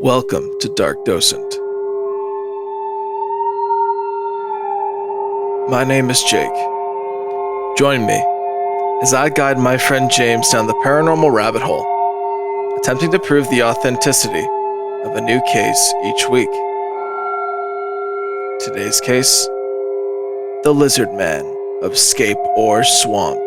Welcome to Dark Docent. My name is Jake. Join me as I guide my friend James down the paranormal rabbit hole, attempting to prove the authenticity of a new case each week. Today's case: the Lizard Man of Scape or Swamp.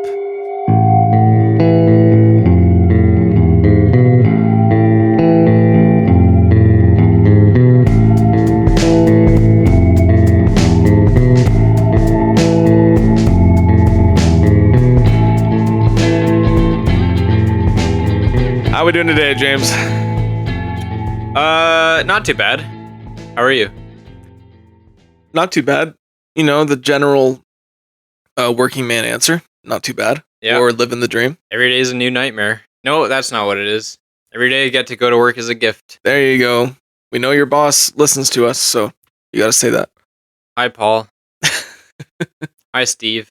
How we doing today, James? Not too bad. How are you? Not too bad. You know, the general working man answer. Not too bad. Yeah. Or living the dream. Every day is a new nightmare. No, that's not what it is. Every day I get to go to work is a gift. There you go. We know your boss listens to us, so you gotta say that. Hi, Paul. Hi, Steve.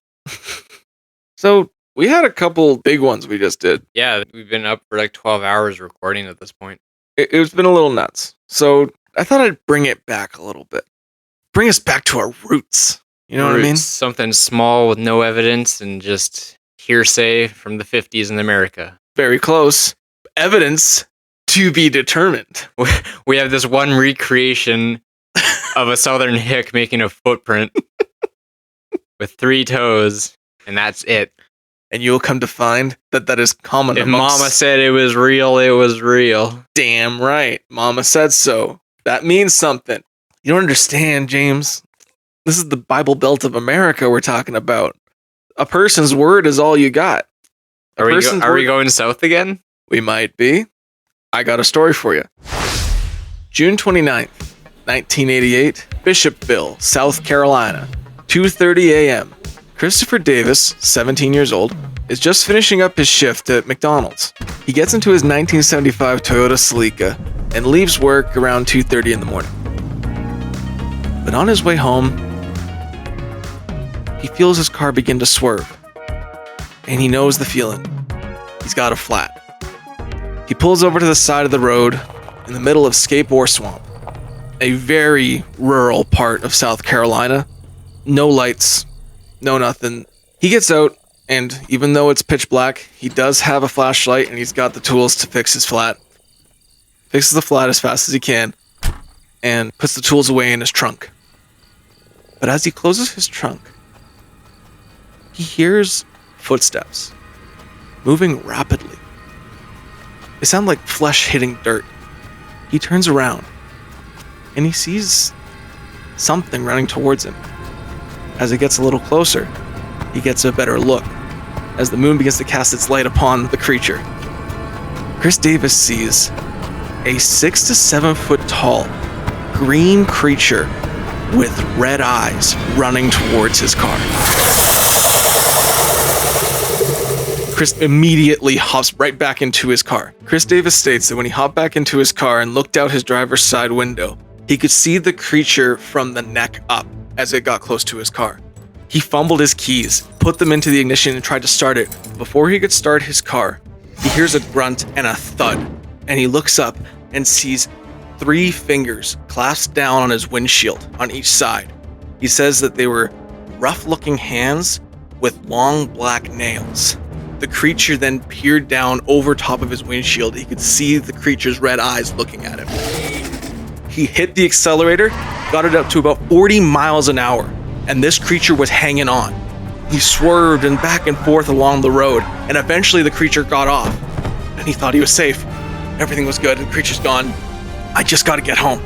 So, we had a couple big ones we just did. Yeah, we've been up for like 12 hours recording at this point. It's been a little nuts. So, I thought I'd bring it back a little bit. Bring us back to our roots. You know what I mean? Something small with no evidence and just hearsay from the 50s in America. Very close. Evidence to be determined. We have this one recreation of a southern hick making a footprint with 3 toes, and that's it. And you'll come to find that that is common If amongst... Mama said it was real, it was real. Damn right. Mama said so. That means something. You don't understand, James. This is the Bible Belt of America we're talking about. A person's word is all you got. Are we going south again? We might be. I got a story for you. June 29th, 1988, Bishopville, South Carolina, 2:30 a.m. Christopher Davis, 17 years old, is just finishing up his shift at McDonald's. He gets into his 1975 Toyota Celica and leaves work around 2:30 in the morning. But on his way home, he feels his car begin to swerve. And he knows the feeling. He's got a flat. He pulls over to the side of the road in the middle of Scape or Swamp, a very rural part of South Carolina. No lights. No nothing. He gets out, and even though it's pitch black, he does have a flashlight, and he's got the tools to fix his flat. Fixes the flat as fast as he can, and puts the tools away in his trunk. But as he closes his trunk, he hears footsteps moving rapidly. They sound like flesh hitting dirt. He turns around, and he sees something running towards him. As it gets a little closer, he gets a better look as the moon begins to cast its light upon the creature. Chris Davis sees a 6 to 7 foot tall green creature with red eyes running towards his car. Chris immediately hops right back into his car. Chris Davis states that when he hopped back into his car and looked out his driver's side window, he could see the creature from the neck up as it got close to his car. He fumbled his keys, put them into the ignition, and tried to start it. Before he could start his car, he hears a grunt and a thud, and he looks up and sees 3 fingers clasped down on his windshield on each side. He says that they were rough-looking hands with long black nails. The creature then peered down over top of his windshield. He could see the creature's red eyes looking at him. He hit the accelerator, got it up to about 40 miles an hour, and this creature was hanging on. He swerved and back and forth along the road, and eventually the creature got off, and he thought he was safe. Everything was good, and the creature's gone. I just gotta get home.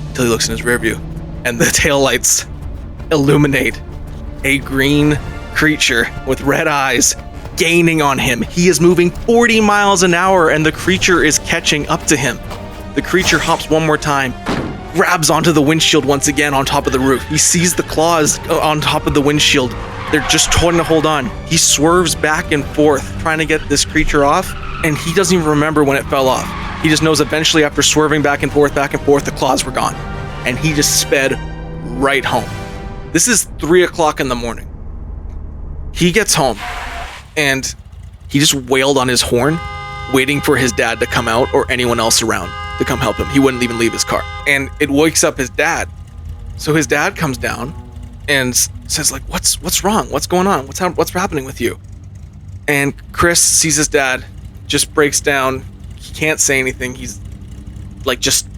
Until he looks in his rearview, and the taillights illuminate a green creature with red eyes gaining on him. He is moving 40 miles an hour, and the creature is catching up to him. The creature hops one more time, grabs onto the windshield once again on top of the roof. He sees the claws on top of the windshield. They're just trying to hold on. He swerves back and forth, trying to get this creature off, and he doesn't even remember when it fell off. He just knows eventually after swerving back and forth, the claws were gone. And he just sped right home. This is 3 o'clock in the morning. He gets home, and he just wailed on his horn, waiting for his dad to come out or anyone else around. to come help him. He wouldn't even leave his car. And it wakes up his dad. So his dad comes down and says, like, what's wrong? What's going on? What's happening with you? And Chris sees his dad, just breaks down. He can't say anything. He's like just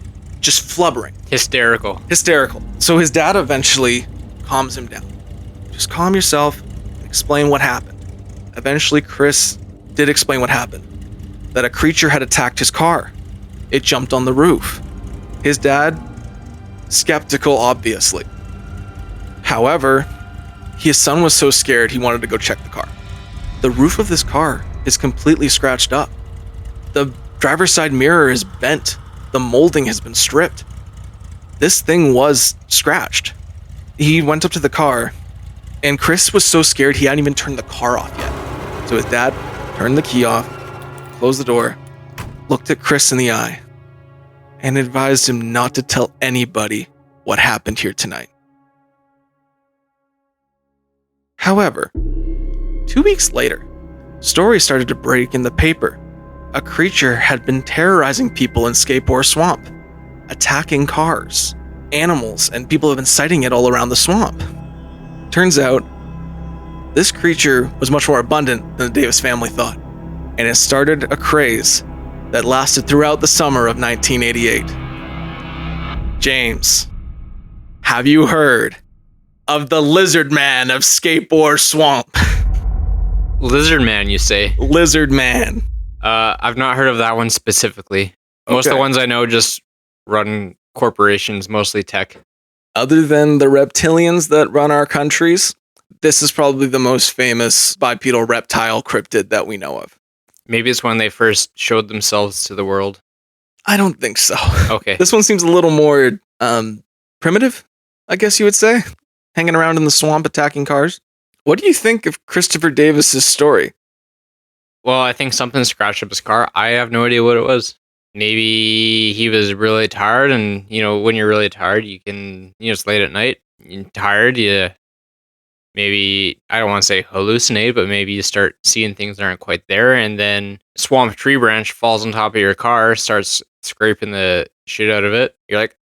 flubbering. Hysterical. So his dad eventually calms him down. Just calm yourself, explain what happened. Eventually, Chris did explain what happened. That a creature had attacked his car. It jumped on the roof. His dad, skeptical, obviously. However, his son was so scared he wanted to go check the car. The roof of this car is completely scratched up. The driver's side mirror is bent. The molding has been stripped. This thing was scratched. He went up to the car, and Chris was so scared he hadn't even turned the car off yet. So his dad turned the key off, closed the door, looked at Chris in the eye, and advised him not to tell anybody what happened here tonight. However, 2 weeks later, stories started to break in the paper. A creature had been terrorizing people in Scape Swamp, attacking cars, animals, and people have been sighting it all around the swamp. Turns out, this creature was much more abundant than the Davis family thought, and it started a craze that lasted throughout the summer of 1988. James, have you heard of the Lizard Man of Scape Swamp? Lizard Man, you say? Lizard Man. I've not heard of that one specifically. Most of the ones I know just run corporations, mostly tech. Other than the reptilians that run our countries, this is probably the most famous bipedal reptile cryptid that we know of. Maybe it's when they first showed themselves to the world. I don't think so. Okay. This one seems a little more primitive, I guess you would say. Hanging around in the swamp attacking cars. What do you think of Christopher Davis's story? Well, I think something scratched up his car. I have no idea what it was. Maybe he was really tired, and when you're really tired, you can, it's late at night, you're tired, maybe, I don't want to say hallucinate, but maybe you start seeing things that aren't quite there, and then a swamp tree branch falls on top of your car, starts scraping the shit out of it. You're like,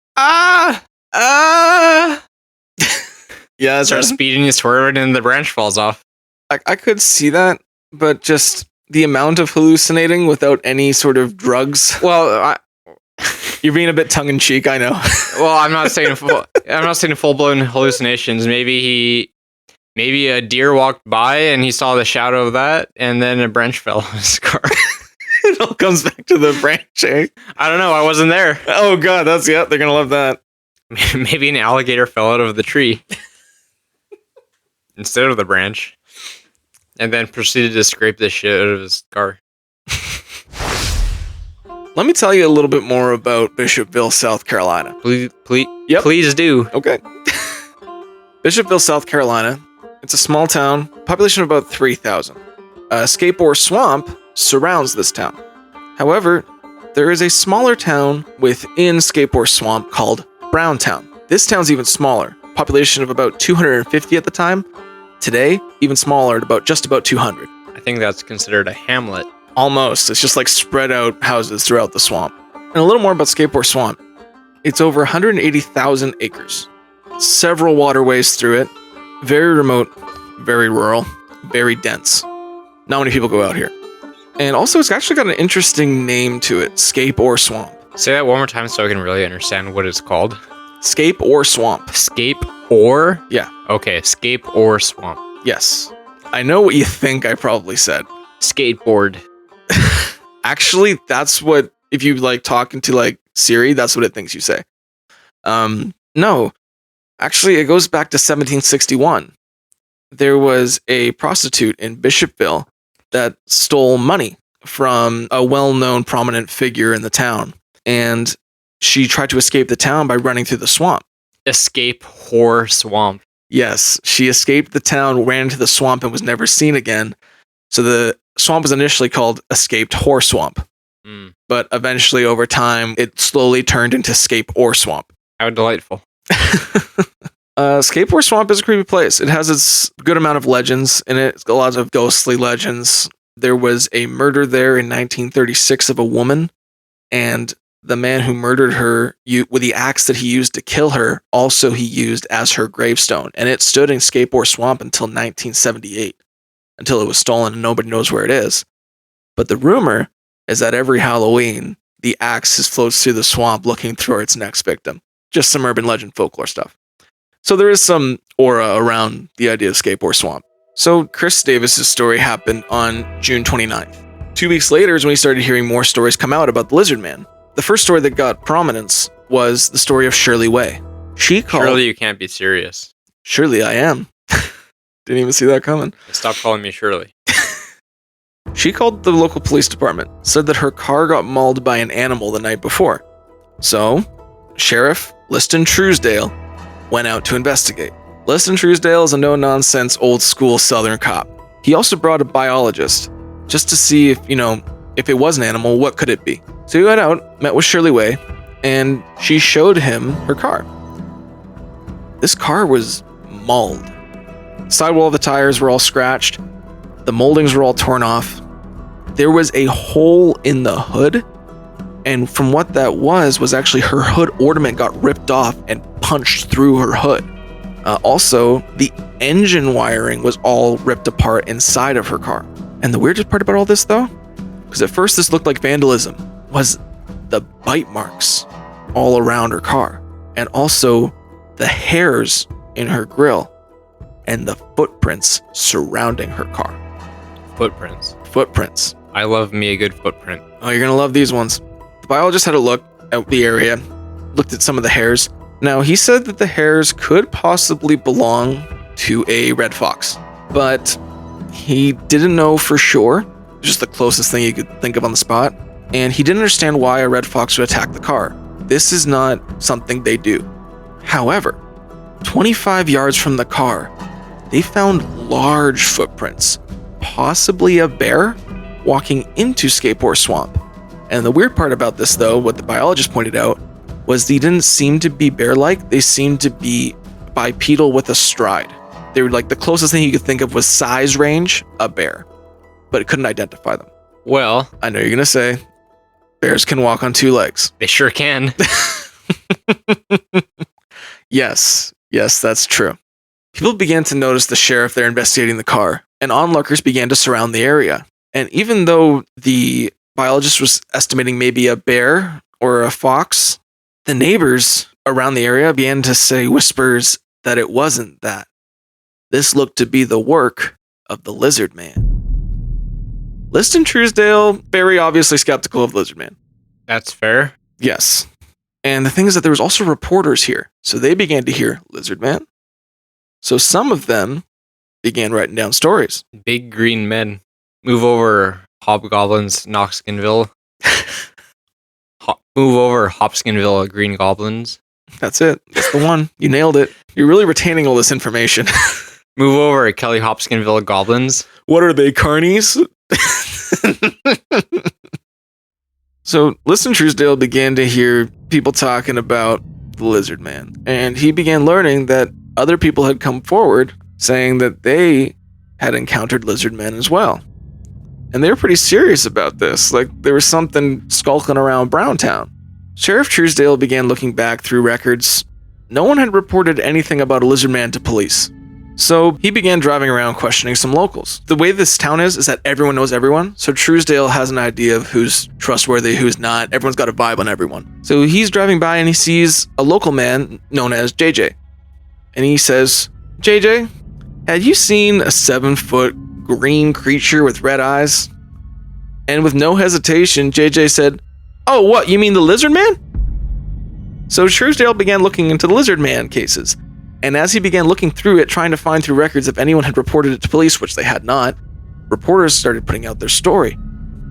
yeah, start speeding, you swerving, and the branch falls off. I could see that, but just the amount of hallucinating without any sort of drugs. Well, you're being a bit tongue in cheek, I know. Well, I'm not saying full blown hallucinations. Maybe a deer walked by and he saw the shadow of that, and then a branch fell on his car. It all comes back to the branch, eh? I don't know. I wasn't there. Oh god, they're gonna love that. Maybe an alligator fell out of the tree instead of the branch, and then proceeded to scrape the shit out of his car. Let me tell you a little bit more about Bishopville, South Carolina. Please do. Okay. Bishopville, South Carolina. It's a small town, population of about 3,000. Scape Swamp surrounds this town. However, there is a smaller town within Scape Swamp called Browntown. This town's even smaller, population of about 250 at the time. Today, even smaller at just about 200. I think that's considered a hamlet. Almost. It's just like spread out houses throughout the swamp. And a little more about Scape Swamp. It's over 180,000 acres. Several waterways through it. Very remote, very rural, very dense. Not many people go out here. And also, it's actually got an interesting name to it, Scape Swamp. Say that one more time so I can really understand what it's called. Scape Swamp. Scape or? Yeah. Okay, Scape Swamp. Yes. I know what you think I probably said. Skateboard. Actually, that's what, if you talking to Siri, that's what it thinks you say. No. Actually, it goes back to 1761. There was a prostitute in Bishopville that stole money from a well-known prominent figure in the town. And she tried to escape the town by running through the swamp. Escape whore swamp. Yes, she escaped the town, ran into the swamp, and was never seen again. So the swamp was initially called Escaped Whore Swamp. But eventually, over time, it slowly turned into Scape Swamp. How delightful. Scape Swamp is a creepy place. It has its good amount of legends in it. It's got lots of ghostly legends. There was a murder there in 1936 of a woman, and the man who murdered her, with the axe that he used to kill her, also he used as her gravestone. And it stood in Scape Swamp until 1978, until it was stolen and nobody knows where it is. But the rumor is that every Halloween, the axe floats through the swamp looking for its next victim. Just some urban legend folklore stuff. So there is some aura around the idea of Scape Swamp. So Chris Davis's story happened on June 29th. 2 weeks later is when we started hearing more stories come out about the Lizard Man. The first story that got prominence was the story of Shirley Way. Surely you can't be serious. Surely I am. Didn't even see that coming. Stop calling me Shirley. She called the local police department, said that her car got mauled by an animal the night before. So, Sheriff Liston Truesdale went out to investigate. Liston Truesdale is a no-nonsense, old-school Southern cop. He also brought a biologist, just to see if it was an animal, what could it be? So he went out, met with Shirley Way, and she showed him her car. This car was mauled. Sidewall of the tires were all scratched. The moldings were all torn off. There was a hole in the hood, and from what that was actually her hood ornament got ripped off and punched through her hood. Also, the engine wiring was all ripped apart inside of her car. And the weirdest part about all this, though, because at first this looked like vandalism, was the bite marks all around her car, and also the hairs in her grill, and the footprints surrounding her car. Footprints. I love me a good footprint. Oh, you're gonna love these ones. The biologist had a look at the area, looked at some of the hairs. Now, he said that the hairs could possibly belong to a red fox, but he didn't know for sure. Just the closest thing he could think of on the spot. And he didn't understand why a red fox would attack the car. This is not something they do. However, 25 yards from the car, they found large footprints, possibly a bear walking into Scape Swamp. And the weird part about this, though, what the biologist pointed out, was they didn't seem to be bear-like. They seemed to be bipedal with a stride. They were like the closest thing you could think of was size range, a bear, but it couldn't identify them. Well, I know you're gonna say bears can walk on two legs. They sure can. Yes, that's true. People began to notice the sheriff there investigating the car, and onlookers began to surround the area. And even though the biologist was estimating maybe a bear or a fox, the neighbors around the area began to say whispers that it wasn't that. This looked to be the work of the Lizard Man. Liston Truesdale, very obviously skeptical of Lizard Man. That's fair. Yes. And the thing is that there was also reporters here, so they began to hear Lizard Man. So some of them began writing down stories. Big green men. Move over, hobgoblins, Knoxkinville. Move over, Hopskinville, green goblins. That's it. That's the one. You nailed it. You're really retaining all this information. Move over, Kelly Hopskinville goblins. What are they, carnies? So, Liston Truesdale began to hear people talking about the Lizard Man, and he began learning that other people had come forward saying that they had encountered Lizard Men as well. And they were pretty serious about this, like there was something skulking around Browntown. Sheriff Truesdale began looking back through records. No one had reported anything about a Lizard Man to police. So he began driving around questioning some locals. The way this town is that everyone knows everyone, so Truesdale has an idea of who's trustworthy, who's not. Everyone's got a vibe on everyone. So he's driving by and he sees a local man known as JJ. And he says, JJ, had you seen a 7-foot green creature with red eyes? And with no hesitation, JJ said, oh, what, you mean the Lizard Man? So Truesdale began looking into the Lizard Man cases. And as he began looking through it, trying to find through records if anyone had reported it to police, which they had not, reporters started putting out their story.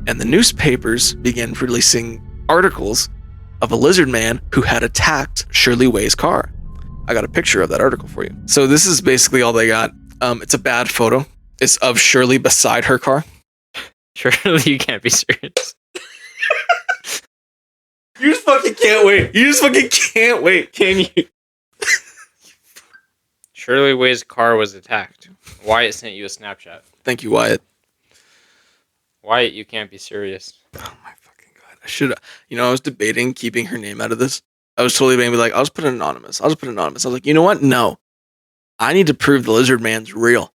And the newspapers began releasing articles of a Lizard Man who had attacked Shirley Way's car. I got a picture of that article for you. So this is basically all they got. It's a bad photo. It's of Shirley beside her car. Surely you can't be serious. You just fucking can't wait. You just fucking can't wait, can you? Shirley Way's car was attacked. Wyatt sent you a Snapchat. Thank you, Wyatt. Wyatt, you can't be serious. Oh my fucking god. I should have. I was debating keeping her name out of this. I was totally going to be like, I'll just put it anonymous. I was like, you know what? No. I need to prove the lizard man's real.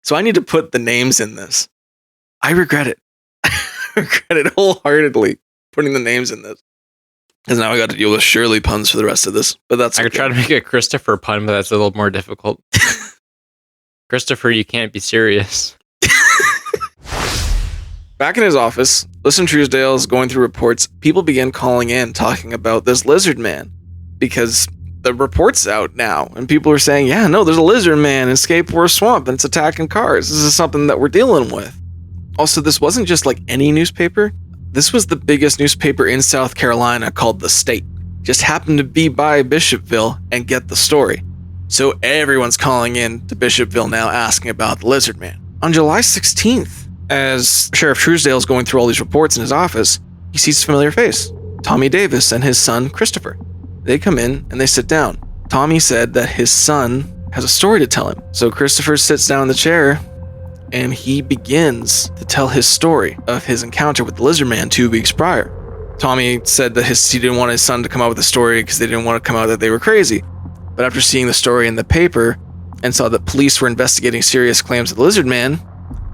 So I need to put the names in this. I regret it. I regret it wholeheartedly putting the names in this. Because now I got to deal with Shirley puns for the rest of this. But that's I could try to make a Christopher pun, but that's a little more difficult. Christopher, you can't be serious. Back in his office, Listen Truesdale's going through reports. People began calling in talking about this lizard man because the report's out now and people are saying, yeah, no, there's a lizard man in Scape Swamp and it's attacking cars. This is something that we're dealing with. Also, this wasn't just like any newspaper. This was the biggest newspaper in South Carolina called The State. Just happened to be by Bishopville and get the story. So everyone's calling in to Bishopville now asking about the lizard man. On July 16th, as Sheriff Truesdale's going through all these reports in his office, he sees a familiar face, Tommy Davis and his son, Christopher. They come in and they sit down. Tommy said that his son has a story to tell him. So Christopher sits down in the chair and he begins to tell his story of his encounter with the lizard man 2 weeks prior. Tommy said that he didn't want his son to come out with a story because they didn't want to come out that they were crazy. But after seeing the story in the paper and saw that police were investigating serious claims of the lizard man,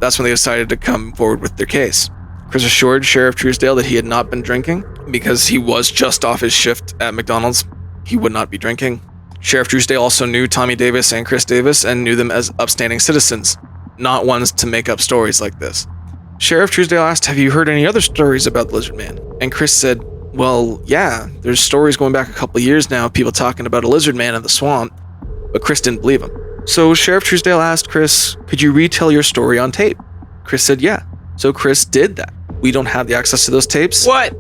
that's when they decided to come forward with their case. Chris assured Sheriff Truesdale that he had not been drinking because he was just off his shift at McDonald's. He would not be drinking. Sheriff Truesdale also knew Tommy Davis and Chris Davis and knew them as upstanding citizens, not ones to make up stories like this. Sheriff Truesdale asked, have you heard any other stories about the lizard man? And Chris said, well, yeah, there's stories going back a couple years now of people talking about a lizard man in the swamp, but Chris didn't believe him. So Sheriff Truesdale asked Chris, could you retell your story on tape? Chris said, yeah. So Chris did that. We don't have the access to those tapes. What?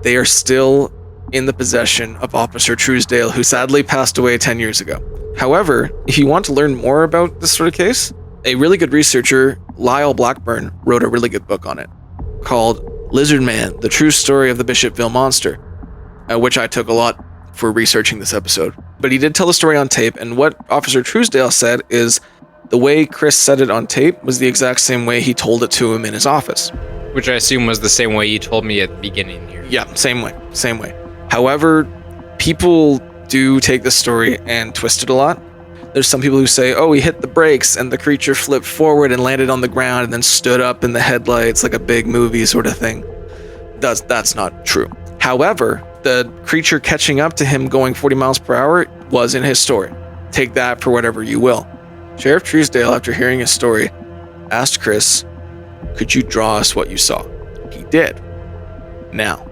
They are still in the possession of Officer Truesdale, who sadly passed away 10 years ago. However, if you want to learn more about this sort of case, a really good researcher, Lyle Blackburn, wrote a really good book on it called Lizard Man, The True Story of the Bishopville Monster, which I took a lot for researching this episode. But he did tell the story on tape, and what Officer Truesdale said is the way Chris said it on tape was the exact same way he told it to him in his office. Which I assume was the same way you told me at the beginning here. Yeah, same way. However, people do take this story and twist it a lot. There's some people who say, oh, he hit the brakes and the creature flipped forward and landed on the ground and then stood up in the headlights like a big movie sort of thing. That's not true. However, the creature catching up to him going 40 miles per hour was in his story. Take that for whatever you will. Sheriff Truesdale, after hearing his story, asked Chris, could you draw us what you saw? He did. Now,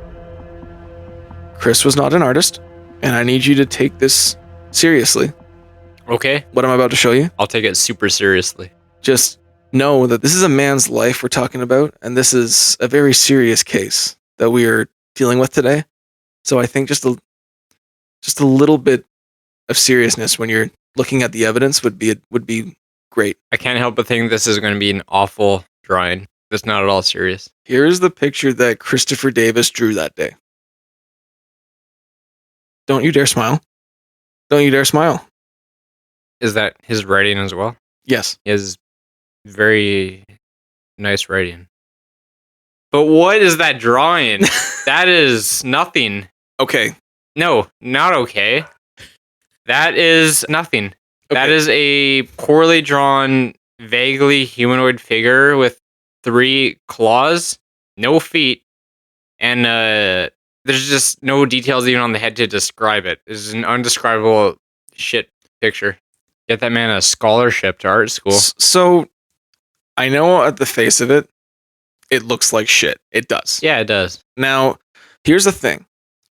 Chris was not an artist, and I need you to take this seriously. Okay. What I'm about to show you. I'll take it super seriously. Just know that this is a man's life we're talking about, and this is a very serious case that we are dealing with today. So I think just a little bit of seriousness when you're looking at the evidence would be great. I can't help but think this is going to be an awful drawing. That's not at all serious. Here's the picture that Christopher Davis drew that day. Don't you dare smile. Don't you dare smile. Is that his writing as well? Yes. He has very nice writing. But what is that drawing? That is nothing. Okay. No, not okay. That is nothing. Okay. That is a poorly drawn, vaguely humanoid figure with 3 claws, no feet, and there's just no details even on the head to describe it. It's an undescribable shit picture. Get that man a scholarship to art school. So, I know at the face of it, it looks like shit. It does. Yeah, it does. Now, here's the thing.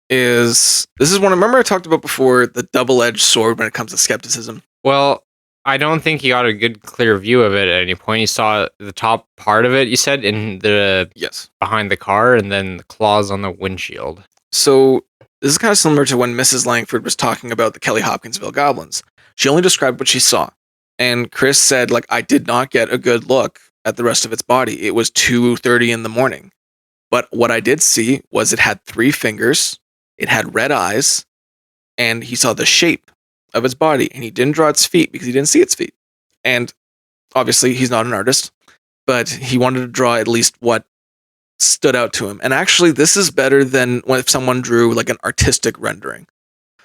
This is one, remember I talked about before, the double-edged sword when it comes to skepticism? Well, I don't think he got a good, clear view of it at any point. He saw the top part of it, you said, in the behind the car, and then the claws on the windshield. So, this is kind of similar to when Mrs. Langford was talking about the Kelly Hopkinsville goblins. She only described what she saw. And Chris said, I did not get a good look at the rest of its body. It was 2:30 in the morning. But what I did see was it had 3 fingers, it had red eyes, and he saw the shape of its body, and he didn't draw its feet because he didn't see its feet. And obviously, he's not an artist, but he wanted to draw at least what stood out to him. And actually, this is better than if someone drew like an artistic rendering.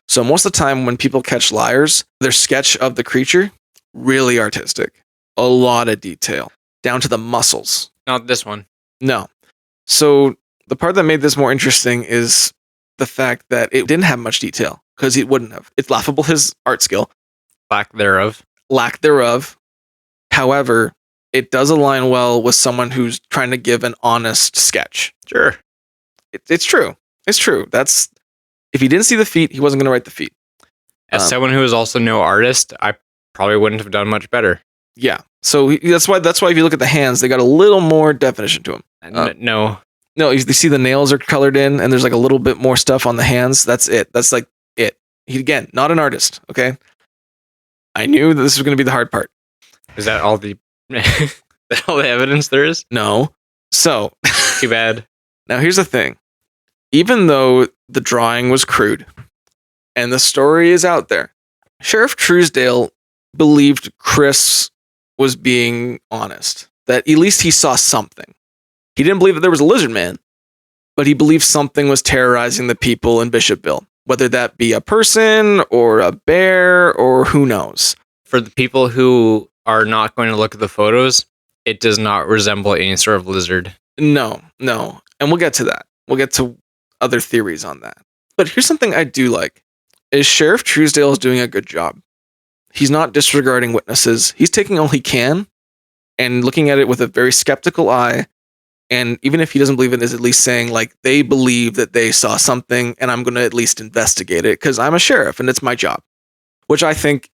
So most of the time when people catch liars, their sketch of the creature, really artistic. A lot of detail, down to the muscles. Not this one. No. So the part that made this more interesting is the fact that it didn't have much detail, because it wouldn't have. It's laughable, his art skill. Lack thereof. However, it does align well with someone who's trying to give an honest sketch. Sure. It's true. It's true. That's, if he didn't see the feet, he wasn't going to write the feet. As someone who is also no artist, I probably wouldn't have done much better. Yeah. So that's why if you look at the hands, they got a little more definition to them. No, you see the nails are colored in, and there's like a little bit more stuff on the hands. That's it. That's like it. He, again, not an artist. Okay. I knew that this was going to be the hard part. Is that all the all the evidence there is? No. So too bad. Now here's the thing. Even though the drawing was crude and the story is out there, Sheriff Truesdale believed Chris was being honest. That at least he saw something. He didn't believe that there was a lizard man, but he believed something was terrorizing the people in Bishopville. Whether that be a person or a bear or who knows. For the people who are not going to look at the photos, it does not resemble any sort of lizard. No. And we'll get to that. We'll get to other theories on that. But here's something I do like, is Sheriff Truesdale is doing a good job. He's not disregarding witnesses. He's taking all he can and looking at it with a very skeptical eye. And even if he doesn't believe it, is at least saying, like, they believe that they saw something and I'm going to at least investigate it because I'm a sheriff and it's my job. Which I think,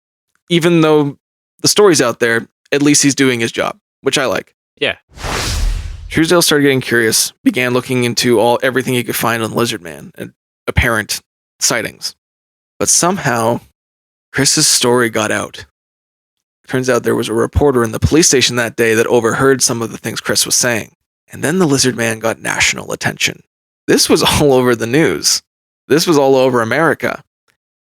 even though the story's out there, at least he's doing his job, which I like. Yeah. Truesdale started getting curious, began looking into everything he could find on the lizard man and apparent sightings. But somehow, Chris's story got out. Turns out there was a reporter in the police station that day that overheard some of the things Chris was saying. And then the lizard man got national attention. This was all over the news. This was all over America.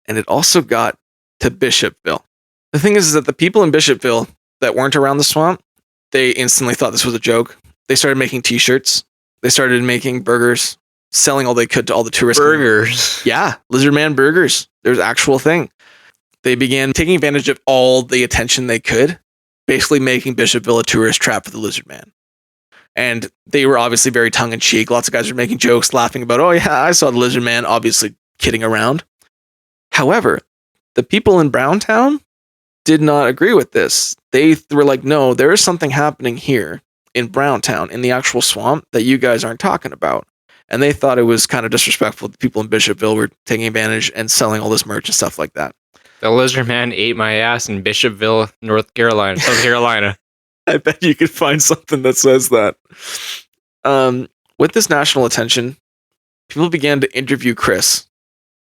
And it also got to Bishopville. The thing is that the people in Bishopville that weren't around the swamp, they instantly thought this was a joke. They started making t-shirts. They started making burgers, selling all they could to all the tourists. Burgers? Yeah, lizard man burgers. There's an actual thing. They began taking advantage of all the attention they could, basically making Bishopville a tourist trap for the lizard man. And they were obviously very tongue-in-cheek. Lots of guys were making jokes, laughing about, oh yeah, I saw the lizard man, obviously kidding around. However, the people in Browntown did not agree with this. They were like, no, there is something happening here in Browntown, in the actual swamp, that you guys aren't talking about. And they thought it was kind of disrespectful. The people in Bishopville were taking advantage and selling all this merch and stuff like that. The lizard man ate my ass in Bishopville, South Carolina. I bet you could find something that says that. With this national attention, people began to interview Chris.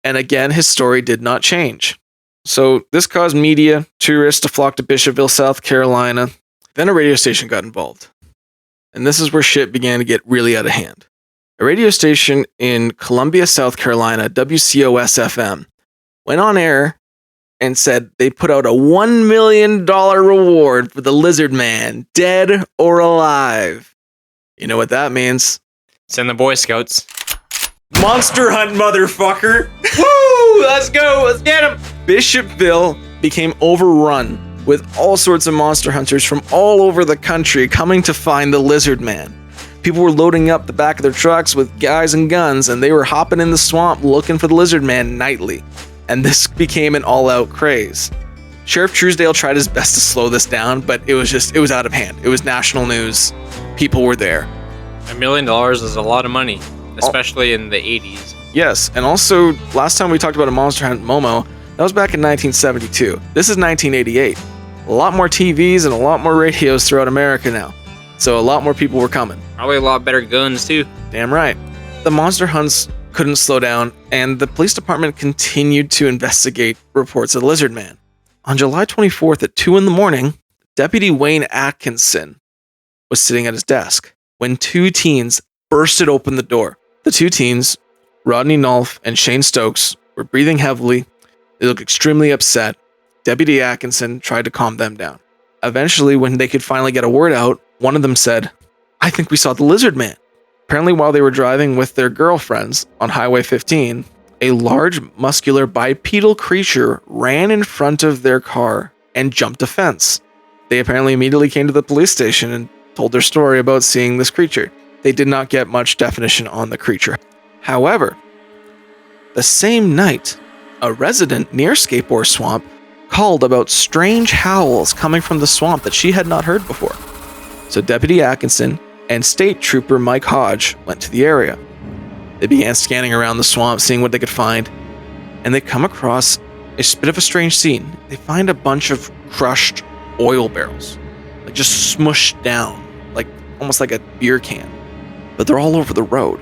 And again, his story did not change. So this caused media, tourists to flock to Bishopville, South Carolina. Then a radio station got involved. And this is where shit began to get really out of hand. A radio station in Columbia, South Carolina, WCOS-FM, went on air and said they put out a $1 million reward for the lizard man, dead or alive. You know what that means? Send the Boy Scouts. Monster hunt, motherfucker! Woo! Let's go! Let's get him! Bishopville became overrun with all sorts of monster hunters from all over the country coming to find the lizard man. People were loading up the back of their trucks with guys and guns, and they were hopping in the swamp looking for the lizard man nightly. And this became an all-out craze. Sheriff Truesdale tried his best to slow this down, but it was out of hand. It was national news. People were there. $1 million is a lot of money, especially in the 80s. Yes, and also, last time we talked about a monster hunt Momo, that was back in 1972. This is 1988. A lot more TVs and a lot more radios throughout America now. So a lot more people were coming. Probably a lot better guns, too. Damn right. The monster hunts couldn't slow down, and the police department continued to investigate reports of the lizard man. On July 24th at 2 a.m, Deputy Wayne Atkinson was sitting at his desk when two teens bursted open the door. The two teens, Rodney Nolf and Shane Stokes, were breathing heavily. They looked extremely upset. Deputy Atkinson tried to calm them down. Eventually, when they could finally get a word out, one of them said, "I think we saw the lizard man." Apparently, while they were driving with their girlfriends on Highway 15, a large, muscular, bipedal creature ran in front of their car and jumped a fence. They apparently immediately came to the police station and told their story about seeing this creature. They did not get much definition on the creature. However, the same night, a resident near Skateboard Swamp called about strange howls coming from the swamp that she had not heard before. So Deputy Atkinson and State Trooper Mike Hodge went to the area. They began scanning around the swamp, seeing what they could find, and they come across a bit of a strange scene. They find a bunch of crushed oil barrels, like just smushed down, like almost like a beer can, but they're all over the road.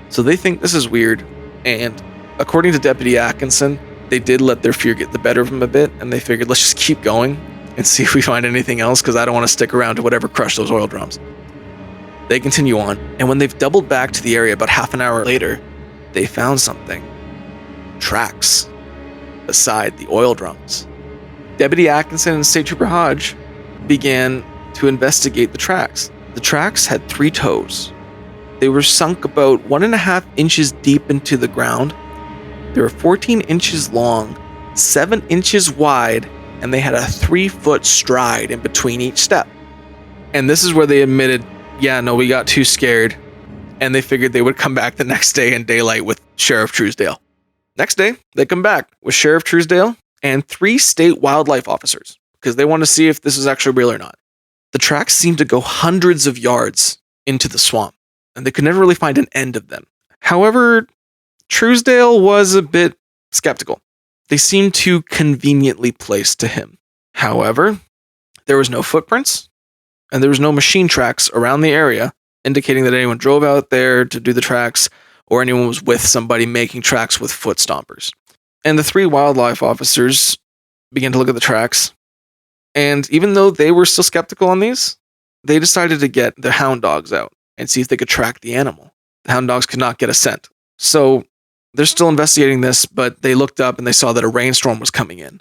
So they think this is weird, and according to Deputy Atkinson, they did let their fear get the better of them a bit, and they figured, let's just keep going and see if we find anything else, because I don't want to stick around to whatever crushed those oil drums. They continue on, and when they've doubled back to the area about half an hour later, they found something. Tracks beside the oil drums. Deputy Atkinson and State Trooper Hodge began to investigate the tracks. The tracks had 3 toes. They were sunk about 1.5 inches deep into the ground. They were 14 inches long, 7 inches wide, and they had a 3-foot stride in between each step. And this is where they admitted, yeah, no, we got too scared, and they figured they would come back the next day in daylight with Sheriff Truesdale. Next day, they come back with Sheriff Truesdale and 3 state wildlife officers, because they want to see if this is actually real or not. The tracks seemed to go hundreds of yards into the swamp, and they could never really find an end of them. However, Truesdale was a bit skeptical. They seemed too conveniently placed to him. However, there was no footprints, and there was no machine tracks around the area, indicating that anyone drove out there to do the tracks, or anyone was with somebody making tracks with foot stompers. And the 3 wildlife officers began to look at the tracks, and even though they were still skeptical on these, they decided to get the hound dogs out and see if they could track the animal. The hound dogs could not get a scent. So they're still investigating this, but they looked up and they saw that a rainstorm was coming in.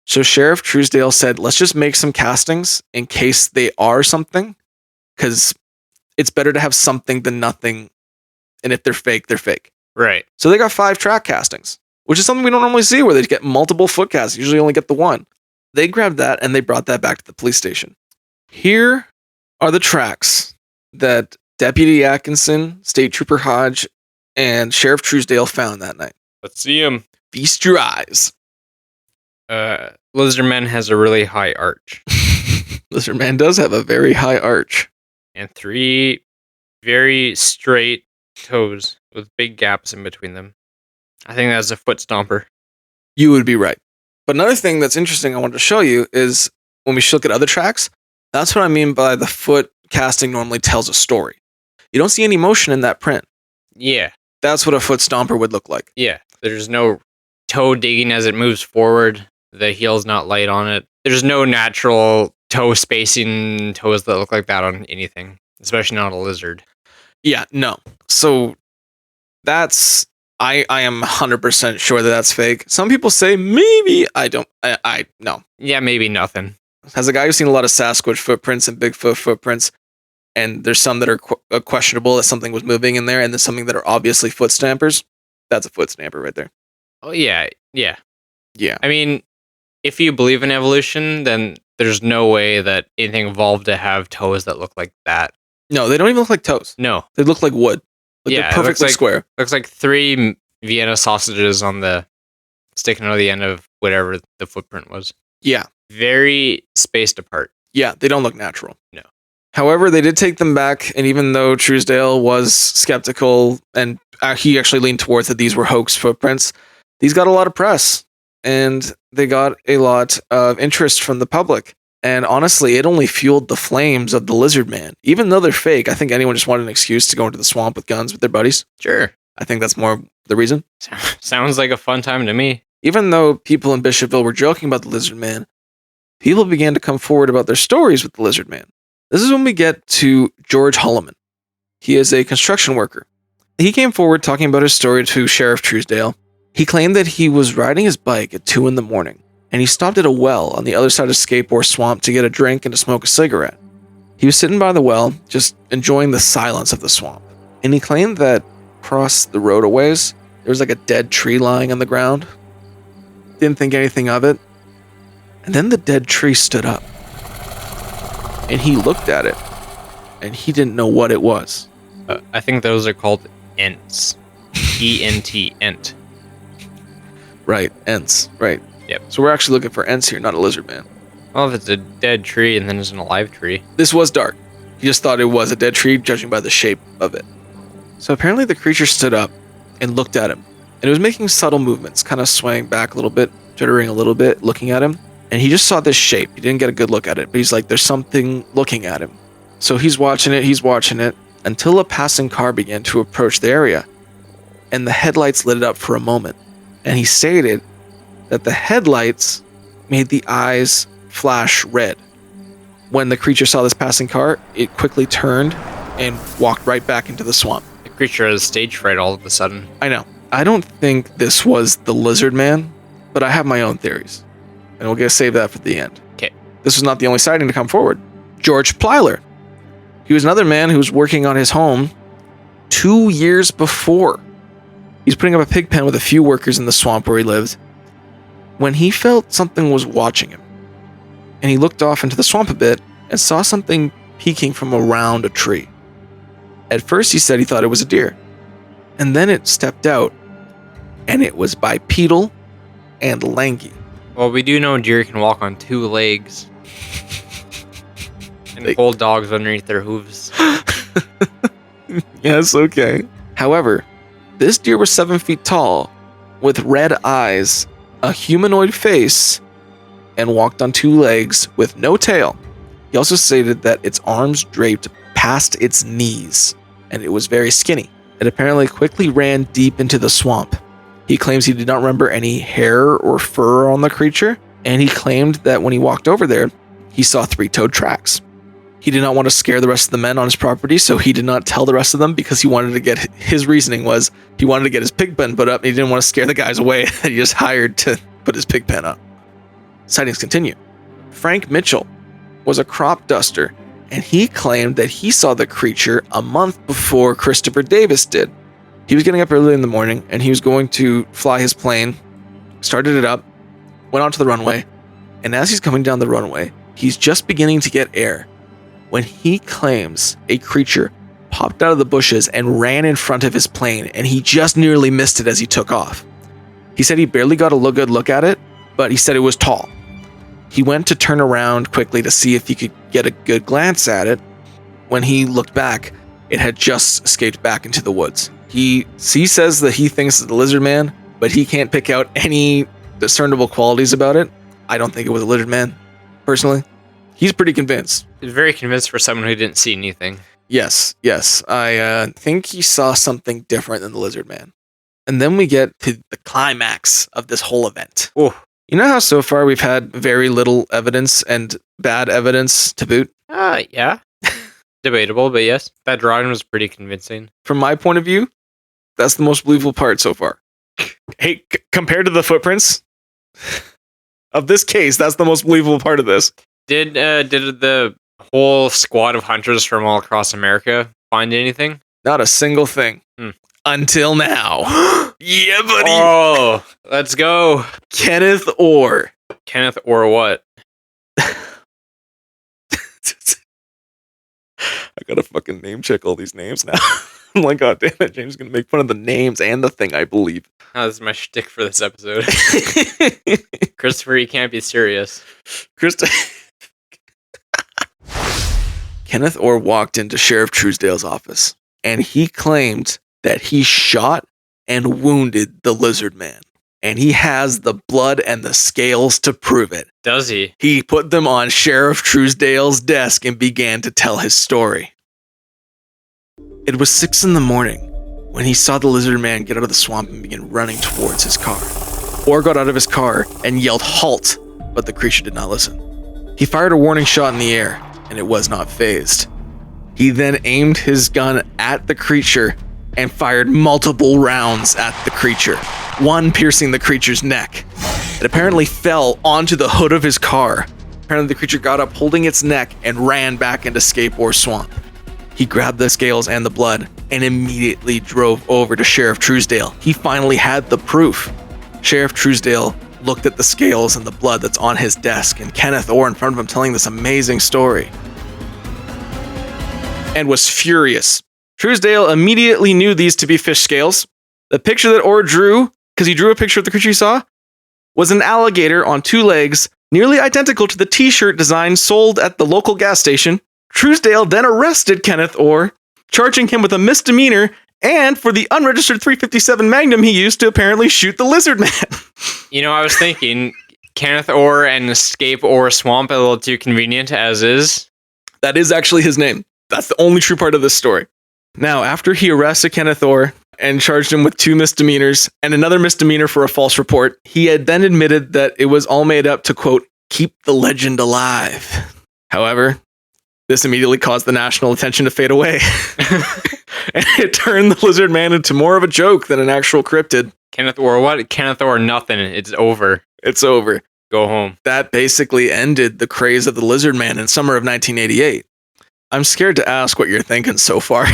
So Sheriff Truesdale said, let's just make some castings in case they are something, because it's better to have something than nothing, and if they're fake, they're fake. Right. So they got 5 track castings, which is something we don't normally see, where they get multiple foot casts. Usually only get the one. They grabbed that and they brought that back to the police station. Here are the tracks that Deputy Atkinson, State Trooper Hodge, and Sheriff Truesdale found that night. Let's see him. Feast your eyes. Lizardman has a really high arch. Lizardman does have a very high arch. And 3 very straight toes with big gaps in between them. I think that's a foot stomper. You would be right. But another thing that's interesting I wanted to show you is when we look at other tracks, that's what I mean by the foot casting normally tells a story. You don't see any motion in that print. Yeah. That's what a foot stomper would look like. Yeah. There's no toe digging as it moves forward. The heel's not light on it. There's no natural toe spacing toes that look like that on anything, especially not a lizard. Yeah, no. So that's... I am 100% sure that that's fake. Some people say maybe. I don't. I no. Yeah, maybe nothing. As a guy who's seen a lot of Sasquatch footprints and Bigfoot footprints, and there's some that are questionable that something was moving in there, and there's something that are obviously foot stampers. That's a foot stamper right there. Oh yeah. Yeah. I mean, if you believe in evolution, then there's no way that anything evolved to have toes that look like that. No, they don't even look like toes. No. They look like wood. Like yeah, they're perfectly square. Looks like 3 Vienna sausages on the sticking out of the end of whatever the footprint was. Yeah. Very spaced apart. Yeah, they don't look natural. No. However, they did take them back, and even though Truesdale was skeptical, and he actually leaned towards that these were hoax footprints, these got a lot of press, and they got a lot of interest from the public. And honestly, it only fueled the flames of the lizard man. Even though they're fake, I think anyone just wanted an excuse to go into the swamp with guns with their buddies. Sure. I think that's more the reason. Sounds like a fun time to me. Even though people in Bishopville were joking about the lizard man, people began to come forward about their stories with the lizard man. This is when we get to George Holloman. He is a construction worker. He came forward talking about his story to Sheriff Truesdale. He claimed that he was riding his bike at 2 a.m, and he stopped at a well on the other side of Scape Swamp to get a drink and to smoke a cigarette. He was sitting by the well, just enjoying the silence of the swamp. And he claimed that across the road a ways, there was like a dead tree lying on the ground. Didn't think anything of it. And then the dead tree stood up. And he looked at it. And he didn't know what it was. I think those are called Ents. E-N-T, Ent. Right, Ents. Right. Yep. So we're actually looking for Ents here, not a lizard man. Well, if it's a dead tree and then it's an alive tree. This was dark. He just thought it was a dead tree, judging by the shape of it. So apparently the creature stood up and looked at him. And it was making subtle movements, kind of swaying back a little bit, jittering a little bit, looking at him. And he just saw this shape. He didn't get a good look at it, but he's like, there's something looking at him. So he's watching it, until a passing car began to approach the area. And the headlights lit it up for a moment. And he stated that the headlights made the eyes flash red. When the creature saw this passing car, it quickly turned and walked right back into the swamp. The creature has stage fright all of a sudden. I know. I don't think this was the lizard man, but I have my own theories. And we'll get save that for the end. Okay. This was not the only sighting to come forward. George Plyler. He was another man who was working on his home 2 years before. He's putting up a pig pen with a few workers in the swamp where he lived when he felt something was watching him. And he looked off into the swamp a bit and saw something peeking from around a tree. At first he said he thought it was a deer. And then it stepped out, and it was bipedal and lanky. Well, we do know deer can walk on 2 legs. And hold dogs underneath their hooves. Yes, okay. However, this deer was 7 feet tall, with red eyes, a humanoid face, and walked on 2 legs with no tail. He also stated that its arms draped past its knees, and it was very skinny. It apparently quickly ran deep into the swamp. He claims he did not remember any hair or fur on the creature, and he claimed that when he walked over there, he saw 3-toed tracks. He did not want to scare the rest of the men on his property, so he did not tell the rest of them because he wanted to get, his reasoning was he wanted to get his pig pen put up, and he didn't want to scare the guys away that he just hired to put his pig pen up. Sightings continue. Frank Mitchell was a crop duster, and he claimed that he saw the creature a month before Christopher Davis did. He was getting up early in the morning, and he was going to fly his plane, started it up, went onto the runway, and as he's coming down the runway, he's just beginning to get air when he claims a creature popped out of the bushes and ran in front of his plane, and he just nearly missed it as he took off. He said he barely got a good look at it, but he said it was tall. He went to turn around quickly to see if he could get a good glance at it. When he looked back, it had just escaped back into the woods. He says that he thinks it's the lizard man, but he can't pick out any discernible qualities about it. I don't think it was a lizard man, personally. He's pretty convinced. He's very convinced for someone who didn't see anything. Yes. I think he saw something different than the lizard man. And then we get to the climax of this whole event. Oh. You know how so far we've had very little evidence and bad evidence to boot? Yeah. Debatable, but yes. That drawing was pretty convincing. From my point of view, that's the most believable part so far. Hey, compared to the footprints of this case, that's the most believable part of this. Did the whole squad of hunters from all across America find anything? Not a single thing. Until now. Yeah, buddy. Oh, let's go. Kenneth Orr. Kenneth Orr what? I gotta fucking name check all these names now. I'm like, god damn it, James is gonna make fun of the names and the thing I believe. Oh, this is my shtick for this episode. Christopher, you can't be serious. Kenneth Orr walked into Sheriff Truesdale's office, and he claimed that he shot and wounded the lizard man. And he has the blood and the scales to prove it. Does he? He put them on Sheriff Truesdale's desk and began to tell his story. It was 6 a.m. when he saw the lizard man get out of the swamp and begin running towards his car. Orr got out of his car and yelled halt, but the creature did not listen. He fired a warning shot in the air, and it was not phased. He then aimed his gun at the creature and fired multiple rounds at the creature, one piercing the creature's neck. It apparently fell onto the hood of his car, Apparently the creature got up holding its neck and ran back into Scape or swamp. He grabbed the scales and the blood and immediately drove over to Sheriff Truesdale. He finally had the proof. Sheriff Truesdale looked at the scales and the blood that's on his desk and Kenneth Orr in front of him telling this amazing story and was furious. Truesdale immediately knew these to be fish scales. The picture that Orr drew, because he drew a picture of the creature he saw, was an alligator on 2 legs, nearly identical to the t-shirt design sold at the local gas station. Truesdale then arrested Kenneth Orr, charging him with a misdemeanor and for the unregistered .357 Magnum he used to apparently shoot the lizard man. You know, I was thinking Kenneth Orr and Scape Orr Swamp a little too convenient as is. That is actually his name. That's the only true part of this story. Now, after he arrested Kenneth Orr and charged him with 2 misdemeanors and another misdemeanor for a false report, he had then admitted that it was all made up to, quote, keep the legend alive. However, this immediately caused the national attention to fade away. And it turned the lizard man into more of a joke than an actual cryptid. Kenneth Orr, what? Kenneth Orr, nothing. It's over. It's over. Go home. That basically ended the craze of the lizard man in summer of 1988. I'm scared to ask what you're thinking so far.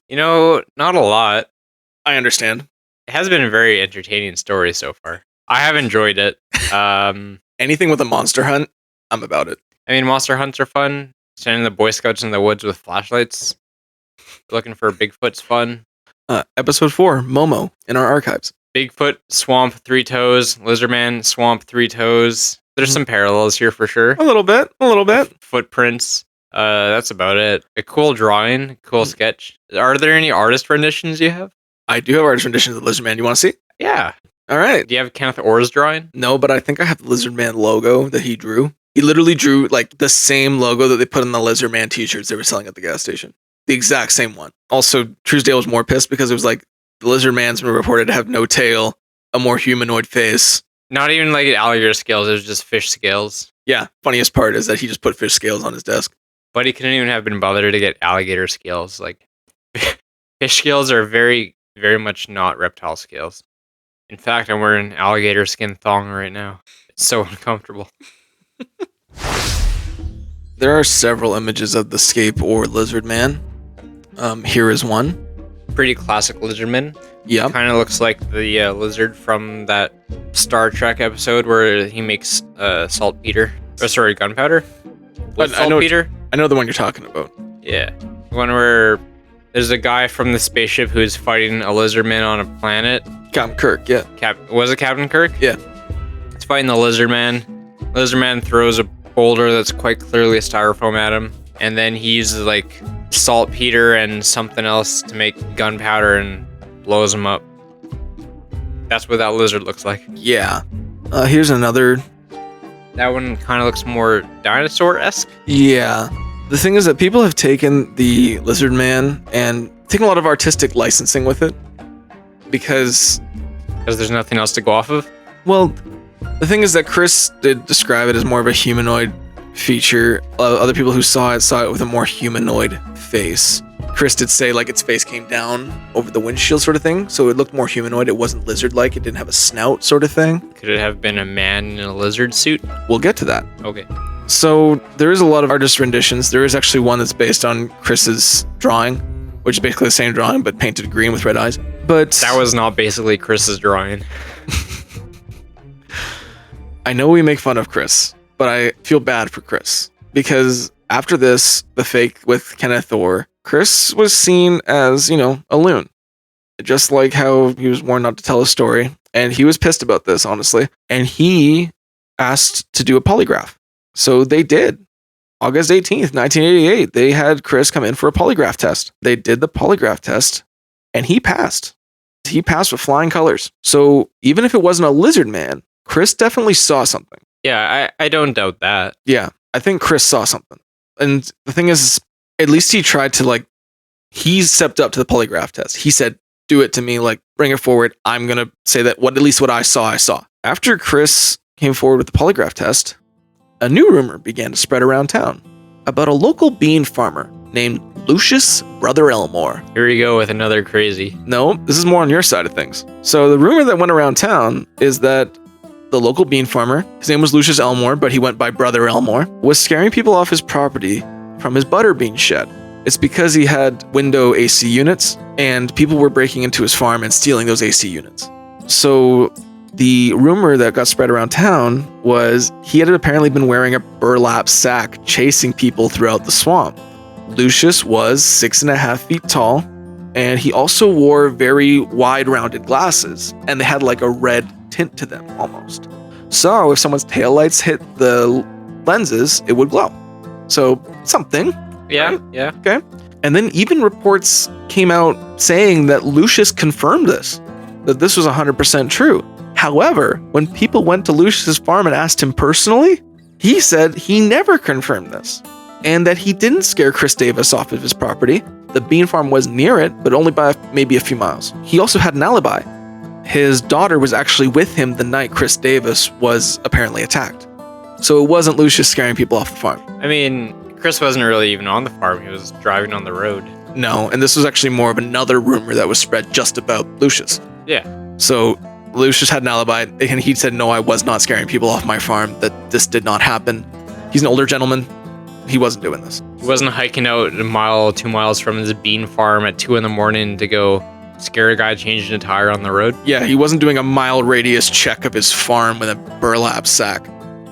You know, not a lot. I understand. It has been a very entertaining story so far. I have enjoyed it. Anything with a monster hunt, I'm about it. I mean, monster hunts are fun. Sending the Boy Scouts in the woods with flashlights. Looking for Bigfoot's fun. Episode 4, Momo, in our archives. Bigfoot, swamp, 3 toes. Lizardman, swamp, 3 toes. There's some parallels here for sure. A little bit. Footprints. That's about it. A cool drawing, cool sketch. Are there any artist renditions you have? I do have artist renditions of the Lizard Man. You want to see? Yeah. All right. Do you have Kenneth Orr's drawing? No, but I think I have the Lizard Man logo that he drew. He literally drew like the same logo that they put in the Lizard Man t-shirts they were selling at the gas station. The exact same one. Also, Truesdale was more pissed because it was like the Lizard Man's been reported to have no tail, a more humanoid face. Not even like alligator scales, it was just fish scales. Yeah, funniest part is that he just put fish scales on his desk. But he couldn't even have been bothered to get alligator scales. Like, fish scales are very, very much not reptile scales. In fact, I'm wearing an alligator skin thong right now. It's so uncomfortable. There are several images of the Scape or Lizard Man. Here is one. Pretty classic lizardman. Yeah. Kind of looks like the lizard from that Star Trek episode where he makes saltpeter. Oh, sorry, gunpowder. Saltpeter. I know the one you're talking about. Yeah. The one where there's a guy from the spaceship who's fighting a lizardman on a planet. Captain Kirk, yeah. Was it Captain Kirk? Yeah. It's fighting the lizardman. Lizardman throws a boulder that's quite clearly a styrofoam at him. And then he uses like saltpeter and something else to make gunpowder and blows him up. That's what that lizard looks like. Yeah. Here's another. That one kind of looks more dinosaur-esque. Yeah. The thing is that people have taken the Lizard Man and taken a lot of artistic licensing with it. Because there's nothing else to go off of? Well, the thing is that Chris did describe it as more of a humanoid feature. Other people who saw it with a more humanoid face. Chris did say like its face came down over the windshield sort of thing, so it looked more humanoid. It wasn't lizard-like. It didn't have a snout sort of thing. Could it have been a man in a lizard suit? We'll get to that. Okay. So there is a lot of artist renditions. There is actually one that's based on Chris's drawing, which is basically the same drawing but painted green with red eyes. But that was not basically Chris's drawing. I know we make fun of Chris, but I feel bad for Chris because after this, the fake with Kenneth Orr, Chris was seen as, a loon. Just like how he was warned not to tell a story. And he was pissed about this, honestly. And he asked to do a polygraph. So they did. August 18th, 1988, they had Chris come in for a polygraph test. They did the polygraph test, and he passed. He passed with flying colors. So even if it wasn't a lizard man, Chris definitely saw something. Yeah, I don't doubt that. Yeah, I think Chris saw something. And the thing is, at least he tried to, he stepped up to the polygraph test. He said, do it to me, bring it forward. I'm going to say that at least what I saw. After Chris came forward with the polygraph test, a new rumor began to spread around town about a local bean farmer named Lucius Brother Elmore. Here we go with another crazy. No, this is more on your side of things. So the rumor that went around town is that the local bean farmer, his name was Lucius Elmore, but he went by Brother Elmore, was scaring people off his property from his butterbean shed. It's because he had window AC units, and people were breaking into his farm and stealing those AC units. So the rumor that got spread around town was he had apparently been wearing a burlap sack chasing people throughout the swamp. Lucius was 6.5 feet tall, and he also wore very wide rounded glasses, and they had like a red tint to them almost. So if someone's taillights hit the lenses, it would glow. So something. Yeah, right? yeah. Okay. And then even reports came out saying that Lucius confirmed this, that this was 100% true. However, when people went to Lucius's farm and asked him personally, he said he never confirmed this, and that he didn't scare Chris Davis off of his property. The bean farm was near it, but only by maybe a few miles. He also had an alibi. His daughter was actually with him the night Chris Davis was apparently attacked. So it wasn't Lucius scaring people off the farm. I mean, Chris wasn't really even on the farm. He was driving on the road. No, and this was actually more of another rumor that was spread just about Lucius. Yeah. So Lucius had an alibi, and he said, no, I was not scaring people off my farm, that this did not happen. He's an older gentleman. He wasn't doing this. He wasn't hiking out a mile, 2 miles from his bean farm at 2 a.m. to go scare a guy changing a tire on the road. Yeah, he wasn't doing a mile radius check of his farm with a burlap sack.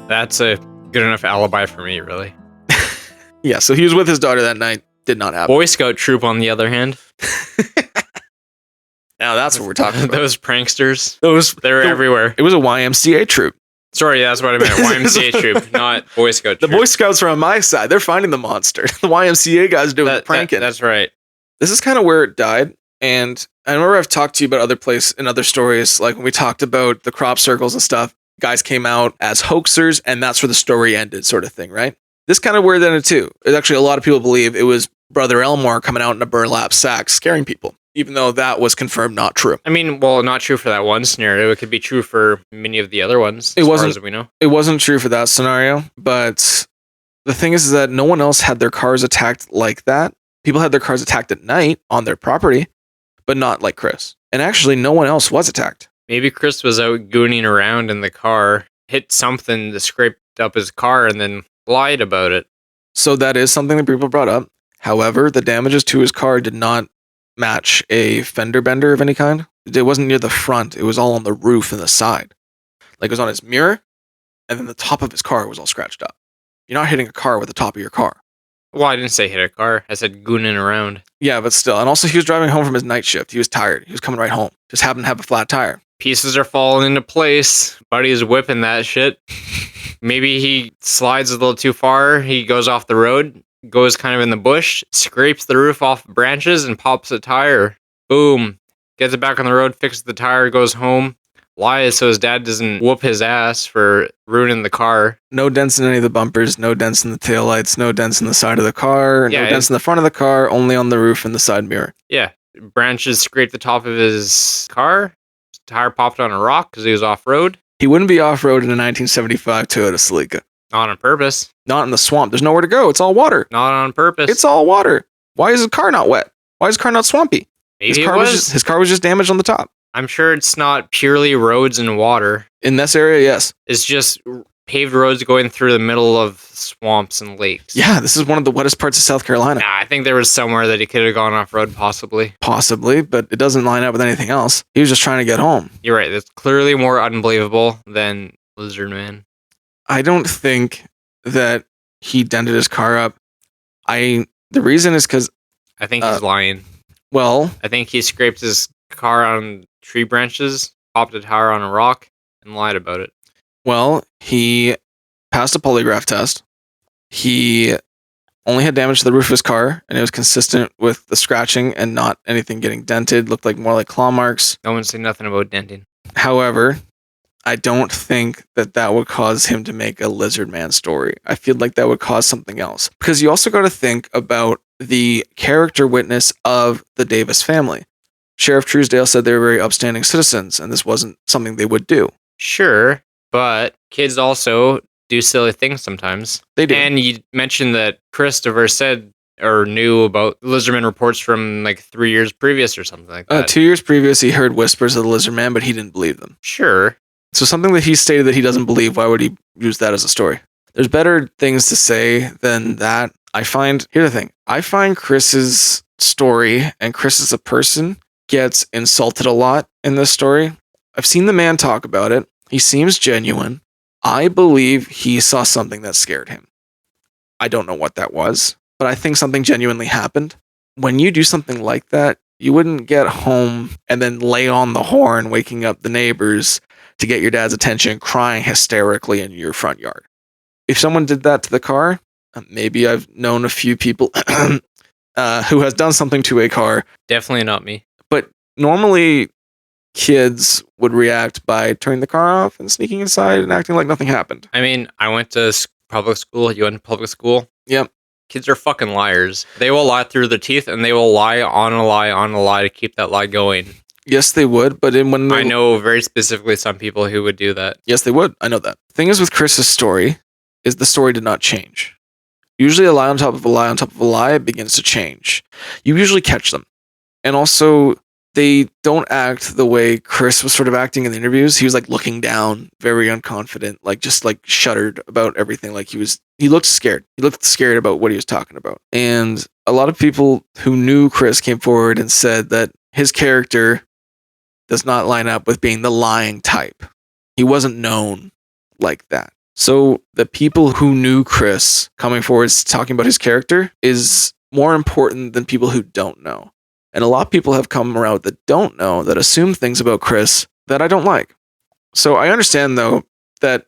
That's a good enough alibi for me, really. Yeah, so he was with his daughter that night. Did not happen. Boy Scout troop, on the other hand. Now that's what we're talking about. Those pranksters. They were everywhere. It was a YMCA troop. Sorry, that's what I meant. YMCA troop, not Boy Scout troop. The Boy Scouts are on my side. They're finding the monster. The YMCA guys doing the pranking. That's right. This is kind of where it died. And I remember I've talked to you about other places and other stories, like when we talked about the crop circles and stuff, guys came out as hoaxers, and that's where the story ended, sort of thing, right? This kind of where it ended too. It's actually, a lot of people believe it was Brother Elmore coming out in a burlap sack scaring people, even though that was confirmed not true. I mean, well, not true for that one scenario. It could be true for many of the other ones, as far as we know. It wasn't true for that scenario, but the thing is that no one else had their cars attacked like that. People had their cars attacked at night on their property, but not like Chris. And actually, no one else was attacked. Maybe Chris was out gooning around in the car, hit something that scraped up his car, and then lied about it. So that is something that people brought up. However, the damages to his car did not match a fender bender of any kind. It wasn't near the front. It was all on the roof and the side. Like, it was on his mirror, and then the top of his car was all scratched up. You're not hitting a car with the top of your car. Well, I didn't say hit a car. I said gooning around. Yeah, but still. And also, he was driving home from his night shift. He was tired. He was coming right home. Just happened to have a flat tire. Pieces are falling into place. Buddy's whipping that shit. Maybe he slides a little too far. He goes off the road, goes kind of in the bush, scrapes the roof off branches, and pops a tire. Boom. Gets it back on the road, fixes the tire, goes home. Lies so his dad doesn't whoop his ass for ruining the car. No dents in any of the bumpers, no dents in the taillights, no dents in the side of the car, no dents in the front of the car, only on the roof and the side mirror. Yeah. Branches scraped the top of his car. His tire popped on a rock because he was off-road. He wouldn't be off-road in a 1975 Toyota Celica. Not on purpose. Not in the swamp. There's nowhere to go. It's all water. Not on purpose. It's all water. Why is his car not wet? Why is his car not swampy? Maybe his car was just damaged on the top. I'm sure it's not purely roads and water. In this area, yes. It's just paved roads going through the middle of swamps and lakes. Yeah, this is one of the wettest parts of South Carolina. Nah, I think there was somewhere that he could have gone off-road, possibly. Possibly, but it doesn't line up with anything else. He was just trying to get home. You're right. That's clearly more unbelievable than Lizard Man. I don't think that he dented his car up. The reason is because... I think he's lying. Well... I think he scraped his car on tree branches, popped a tire on a rock, and lied about it. Well, he passed a polygraph test. He only had damage to the roof of his car, and it was consistent with the scratching and not anything getting dented. Looked like more like claw marks. No one said nothing about denting. However, I don't think that would cause him to make a Lizard Man story. I feel like that would cause something else. Because you also got to think about the character witness of the Davis family. Sheriff Truesdale said they were very upstanding citizens, and this wasn't something they would do. Sure, but kids also do silly things sometimes. They do. And you mentioned that Christopher said or knew about Lizardman reports from like 3 years previous or something like that. 2 years previous, he heard whispers of the Lizard Man, but he didn't believe them. Sure, So something that he stated that he doesn't believe, why would he use that as a story? There's better things to say than that. Here's the thing. I find Chris's story, and Chris as a person gets insulted a lot in this story. I've seen the man talk about it. He seems genuine. I believe he saw something that scared him. I don't know what that was, but I think something genuinely happened. When you do something like that, you wouldn't get home and then lay on the horn, waking up the neighbors to get your dad's attention, crying hysterically in your front yard. If someone did that to the car, maybe I've known a few people who has done something to a car. Definitely not me. But normally, kids would react by turning the car off and sneaking inside and acting like nothing happened. I mean, I went to public school. You went to public school? Yep. Kids are fucking liars. They will lie through their teeth, and they will lie on a lie on a lie to keep that lie going. Yes, they would, but I know very specifically some people who would do that. Yes, they would. I know that. The thing is with Chris's story is the story did not change. Usually a lie on top of a lie on top of a lie begins to change. You usually catch them. And also, they don't act the way Chris was sort of acting in the interviews. He was like looking down, very unconfident, like just like shuddered about everything. Like he looked scared. He looked scared about what he was talking about. And a lot of people who knew Chris came forward and said that his character does not line up with being the lying type. He wasn't known like that. So the people who knew Chris coming forward talking about his character is more important than people who don't know. And a lot of people have come around that don't know, that assume things about Chris that I don't like. So I understand, though, that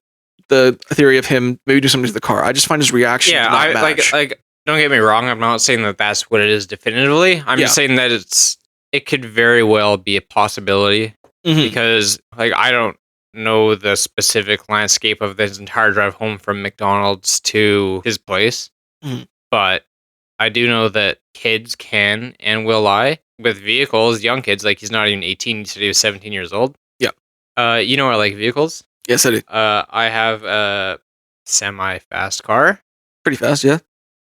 the theory of him maybe do something to the car. I just find his reaction not match. Like. Don't get me wrong. I'm not saying that that's what it is definitively. I'm just saying that it could very well be a possibility because like I don't know the specific landscape of this entire drive home from McDonald's to his place, but I do know that kids can and will lie with vehicles. Young kids, like he's not even 18. He said he was 17 years old. Yeah. You know I like vehicles. Yes, I do. I have a semi-fast car. Pretty fast, yeah.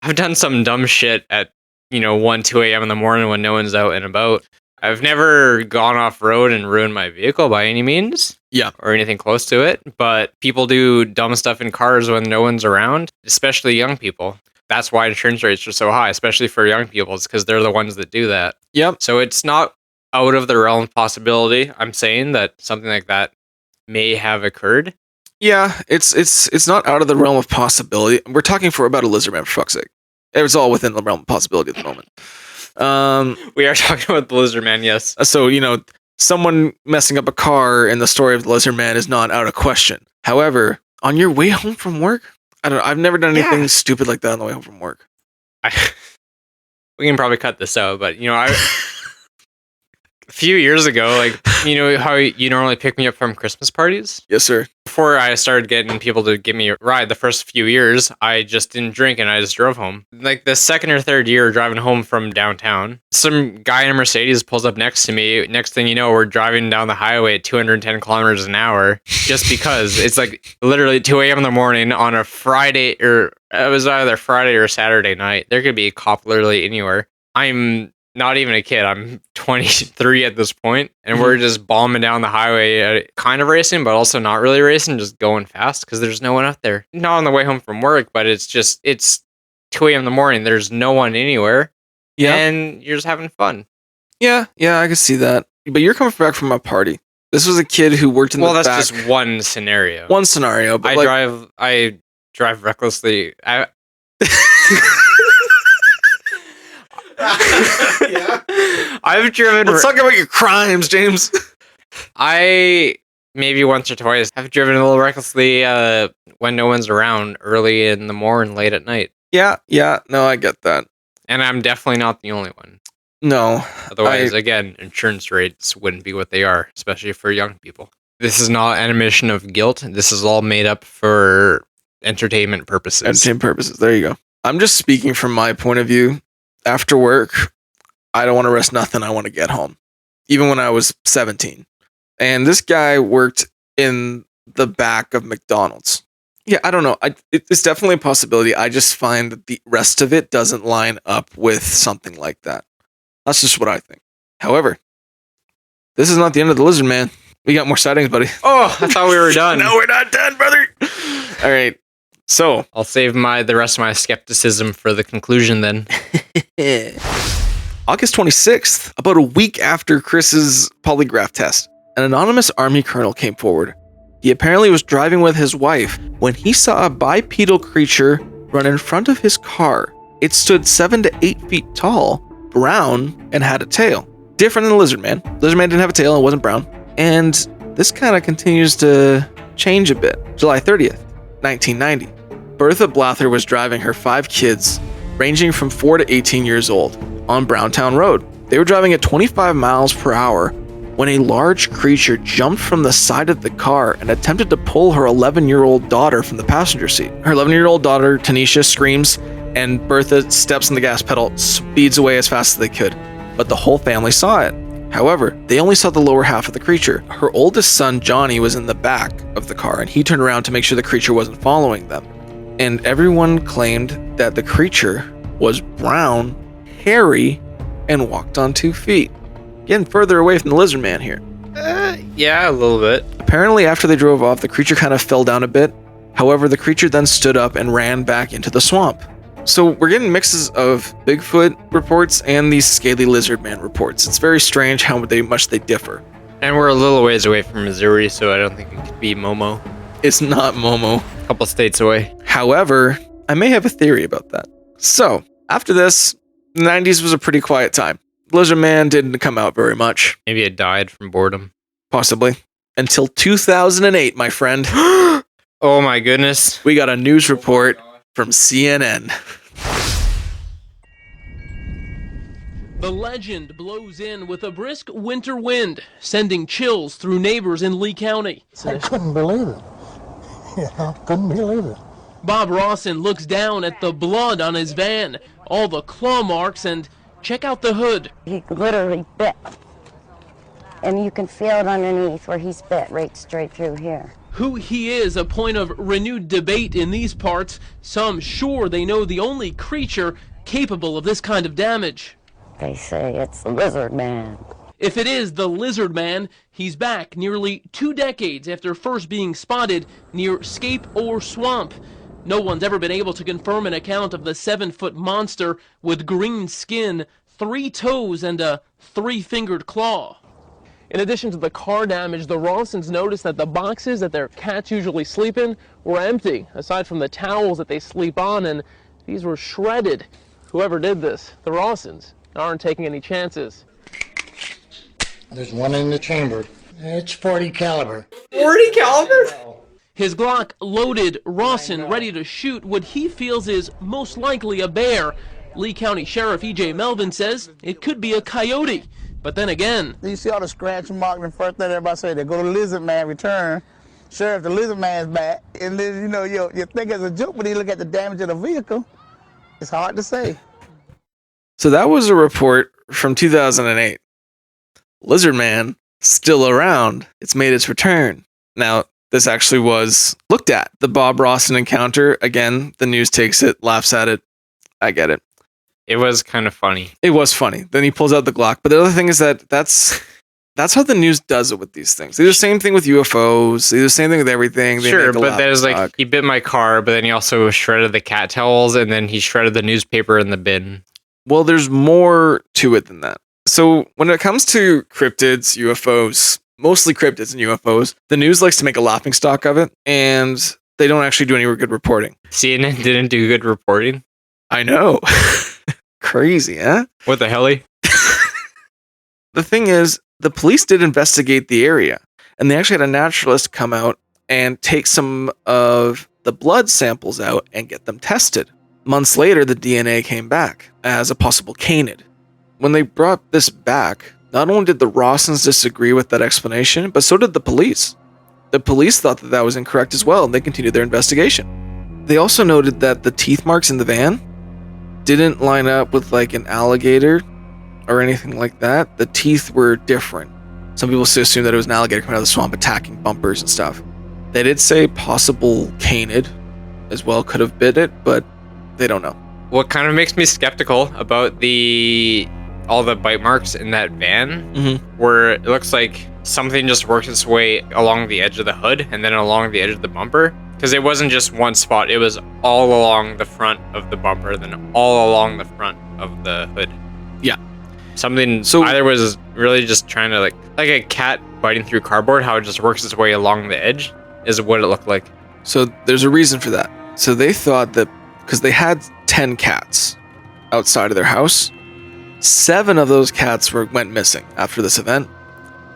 I've done some dumb shit at 1, 2 a.m. in the morning when no one's out and about. I've never gone off road and ruined my vehicle by any means. Yeah. Or anything close to it. But people do dumb stuff in cars when no one's around, especially young people. That's why insurance rates are so high, especially for young people. It's because they're the ones that do that. Yep. So it's not out of the realm of possibility. I'm saying that something like that may have occurred. Yeah, it's not out of the realm of possibility. We're talking about a lizard man, for fuck's sake. It's all within the realm of possibility at the moment. We are talking about the lizard man, yes. So, someone messing up a car in the story of the lizard man is not out of question. However, on your way home from work, I don't know. I've never done anything stupid like that on the way home from work. We can probably cut this out, but a few years ago, like, how you normally pick me up from Christmas parties? Yes, sir. Before I started getting people to give me a ride, the first few years, I just didn't drink and I just drove home. Like the second or third year driving home from downtown, some guy in a Mercedes pulls up next to me. Next thing you know, we're driving down the highway at 210 kilometers an hour just because it's like literally 2 a.m. in the morning on a Friday, or it was either Friday or Saturday night. There could be a cop literally anywhere. I'm not even a kid. I'm 23 at this point, and we're just bombing down the highway, kind of racing, but also not really racing, just going fast because there's no one out there. Not on the way home from work, but it's 2 a.m. in the morning. There's no one anywhere, and you're just having fun. Yeah, I can see that. But you're coming back from a party. This was a kid who worked in the back. Well, that's just one scenario. But I drive recklessly. Yeah. I've driven. Let's talk about your crimes, James. I maybe once or twice have driven a little recklessly when no one's around, early in the morning, late at night. Yeah. No, I get that. And I'm definitely not the only one. No. Otherwise, again, insurance rates wouldn't be what they are, especially for young people. This is not an admission of guilt. This is all made up for entertainment purposes. There you go. I'm just speaking from my point of view. After work, I don't want to risk nothing. I want to get home. Even when I was 17. And this guy worked in the back of McDonald's. Yeah, I don't know. It's definitely a possibility. I just find that the rest of it doesn't line up with something like that. That's just what I think. However, this is not the end of the lizard man. We got more sightings, buddy. Oh, I thought we were done. No, we're not done, brother. All right. So I'll save the rest of my skepticism for the conclusion then. August 26th, about a week after Chris's polygraph test, an anonymous army colonel came forward. He apparently was driving with his wife when he saw a bipedal creature run in front of his car. It stood 7 to 8 feet tall, brown, and had a tail. Different than the lizard man. Lizard man didn't have a tail and wasn't brown. And this kind of continues to change a bit. July 30th, 1990. Bertha Blather was driving her 5 kids, ranging from 4 to 18 years old, on Browntown Road. They were driving at 25 miles per hour when a large creature jumped from the side of the car and attempted to pull her 11-year-old daughter from the passenger seat. Her 11-year-old daughter, Tanisha, screams, and Bertha steps on the gas pedal, speeds away as fast as they could. But the whole family saw it. However, they only saw the lower half of the creature. Her oldest son, Johnny, was in the back of the car, and he turned around to make sure the creature wasn't following them. And everyone claimed that the creature was brown, hairy, and walked on 2 feet. Getting further away from the lizard man here. Yeah, a little bit. Apparently, after they drove off, the creature kind of fell down a bit. However, the creature then stood up and ran back into the swamp. So we're getting mixes of Bigfoot reports and these scaly lizard man reports. It's very strange how much they differ. And we're a little ways away from Missouri, so I don't think it could be Momo. It's not Momo. A couple states away. However, I may have a theory about that. So, after this, the 90s was a pretty quiet time. Lizard Man didn't come out very much. Maybe it died from boredom. Possibly. Until 2008, my friend. Oh my goodness. We got a news report from CNN. The legend blows in with a brisk winter wind, sending chills through neighbors in Lee County. I couldn't believe it. Couldn't believe it. Bob Rawson looks down at the blood on his van, all the claw marks, and check out the hood. He literally bit. And you can feel it underneath where he's bit right straight through here. Who he is a point of renewed debate in these parts. Some sure they know the only creature capable of this kind of damage. They say it's the lizard man. If it is the lizard man, he's back nearly 2 decades after first being spotted near Scape or Swamp. No one's ever been able to confirm an account of the 7-foot monster with green skin, 3 toes, and a 3-fingered claw. In addition to the car damage, the Rawsons noticed that the boxes that their cats usually sleep in were empty, aside from the towels that they sleep on, and these were shredded. Whoever did this, the Rawsons, aren't taking any chances. There's one in the chamber. It's 40 caliber. 40 caliber? His Glock loaded, Rawson ready to shoot what he feels is most likely a bear. Lee County Sheriff E.J. Melvin says it could be a coyote. But then again, you see all the scratch marks, and first thing everybody say, they go to lizard man, return. Sheriff, the lizard man's back. And then, you know, you think it's a joke, but you look at the damage of the vehicle, it's hard to say. So that was a report from 2008. Lizard Man, still around. It's made its return. Now, this actually was looked at. The Bob Rawson encounter, again, the news takes it, laughs at it. I get it. It was kind of funny. It was funny. Then he pulls out the Glock. But the other thing is that's how the news does it with these things. They do the same thing with UFOs. They do the same thing with everything. They Sure, make a but laugh there's stock. like, he bit my car, but then he also shredded the cat towels, and then he shredded the newspaper in the bin. Well, there's more to it than that. So when it comes to cryptids, UFOs, mostly cryptids and UFOs, the news likes to make a laughing stock of it, and they don't actually do any good reporting. CNN didn't do good reporting. I know. Crazy, huh? What the hell? The thing is, the police did investigate the area, and they actually had a naturalist come out and take some of the blood samples out and get them tested. Months later, the DNA came back as a possible canid. When they brought this back, not only did the Rawsons disagree with that explanation, but so did the police. The police thought that was incorrect as well, and they continued their investigation. They also noted that the teeth marks in the van didn't line up with like an alligator or anything like that. The teeth were different. Some people still assume that it was an alligator coming out of the swamp attacking bumpers and stuff. They did say possible canid as well could have bit it, but they don't know. What kind of makes me skeptical about all the bite marks in that van, where it looks like something just worked its way along the edge of the hood and then along the edge of the bumper. Because it wasn't just one spot, it was all along the front of the bumper, then all along the front of the hood. Yeah. Something either was really just trying to like a cat biting through cardboard, how it just works its way along the edge is what it looked like. So there's a reason for that. So they thought that because they had 10 cats outside of their house, 7 of those cats went missing after this event.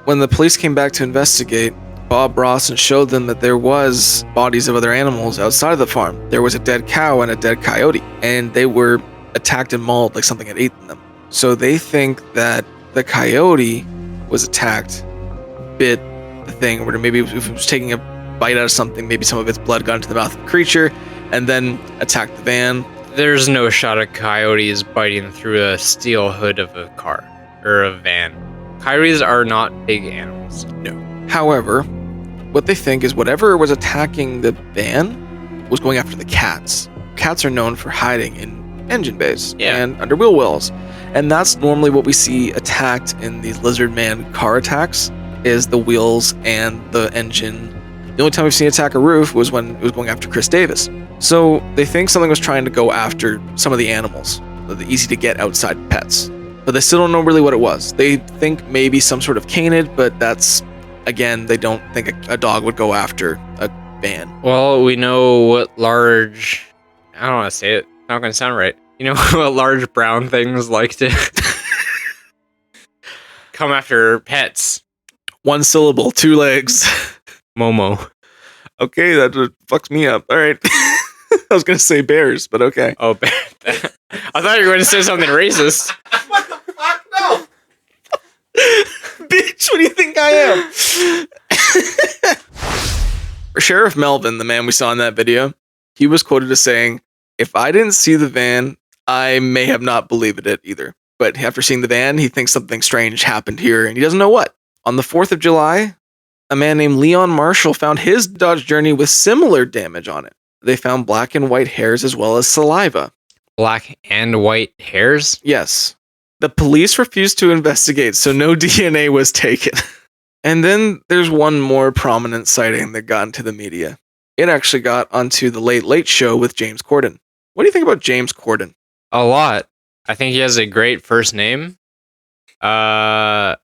When the police came back to investigate, Bob Rawson showed them that there was bodies of other animals outside of the farm. There was a dead cow and a dead coyote, and they were attacked and mauled like something had eaten them. So they think that the coyote was attacked, bit the thing, or maybe if it was taking a bite out of something, maybe some of its blood got into the mouth of the creature, and then attacked the van. There's no shot of coyotes biting through a steel hood of a car or a van. Coyotes are not big animals. No. However, what they think is whatever was attacking the van was going after the cats. Cats are known for hiding in engine bays and under wheel wells. And that's normally what we see attacked in these lizard man car attacks, is the wheels and the engine. The only time we've seen it attack a roof was when it was going after Chris Davis. So they think something was trying to go after some of the animals, the easy to get outside pets. But they still don't know really what it was. They think maybe some sort of canid, but that's, again, they don't think a dog would go after a van. Well, we know what large, I don't want to say it, not going to sound right. You know what large brown things like to come after pets? 1 syllable, 2 legs. Momo. Okay, that fucks me up. All right. I was going to say bears, but okay. Oh, bear. I thought you were going to say something racist. What the fuck? No. Bitch, what do you think I am? Sheriff Melvin, the man we saw in that video, he was quoted as saying, "If I didn't see the van, I may have not believed it either. But after seeing the van, he thinks something strange happened here, and he doesn't know what." On the 4th of July, a man named Leon Marshall found his Dodge Journey with similar damage on it. They found black and white hairs as well as saliva. Black and white hairs? Yes. The police refused to investigate, so no DNA was taken. And then there's one more prominent sighting that got into the media. It actually got onto the Late Late Show with James Corden. What do you think about James Corden? A lot. I think he has a great first name. I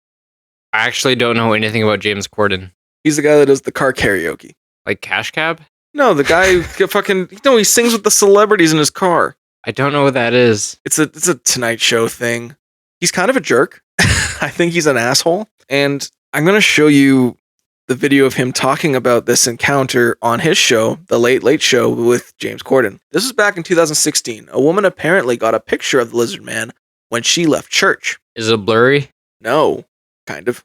actually don't know anything about James Corden. He's the guy that does the car karaoke. Like Cash Cab? No, the guy fucking... No, he sings with the celebrities in his car. I don't know what that is. It's a Tonight Show thing. He's kind of a jerk. I think he's an asshole. And I'm going to show you the video of him talking about this encounter on his show, The Late Late Show with James Corden. This was back in 2016. A woman apparently got a picture of the lizard man when she left church. Is it blurry? No, kind of.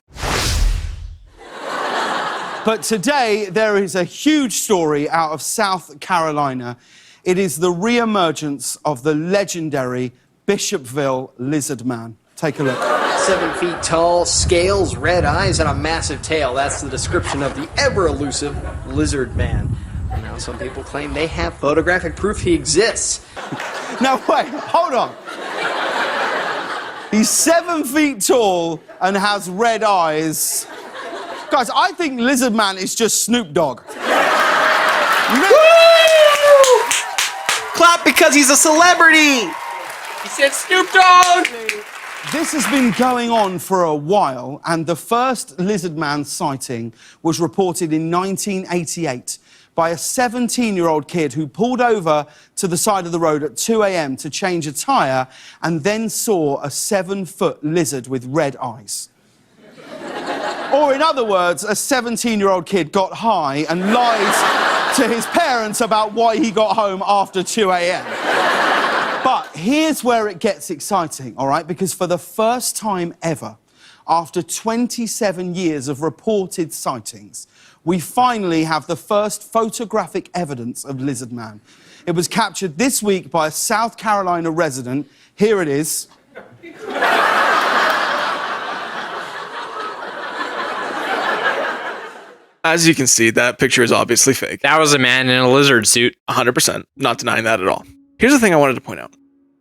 But today, there is a huge story out of South Carolina. It is the re-emergence of the legendary Bishopville lizard man. Take a look. 7 feet tall, scales, red eyes, and a massive tail. That's the description of the ever-elusive lizard man. Now, some people claim they have photographic proof he exists. Now, wait, hold on. He's 7 feet tall and has red eyes. Guys, I think Lizard Man is just Snoop Dogg. Clap because he's a celebrity! He said Snoop Dogg! This has been going on for a while, and the first Lizard Man sighting was reported in 1988 by a 17-year-old kid who pulled over to the side of the road at 2 a.m. to change a tyre and then saw a 7-foot lizard with red eyes. Or in other words, a 17-year-old kid got high and lied to his parents about why he got home after 2 a.m. But here's where it gets exciting, all right? Because for the first time ever, after 27 years of reported sightings, we finally have the first photographic evidence of Lizard Man. It was captured this week by a South Carolina resident. Here it is. As you can see, that picture is obviously fake. That was a man in a lizard suit. 100%. Not denying that at all. Here's the thing I wanted to point out,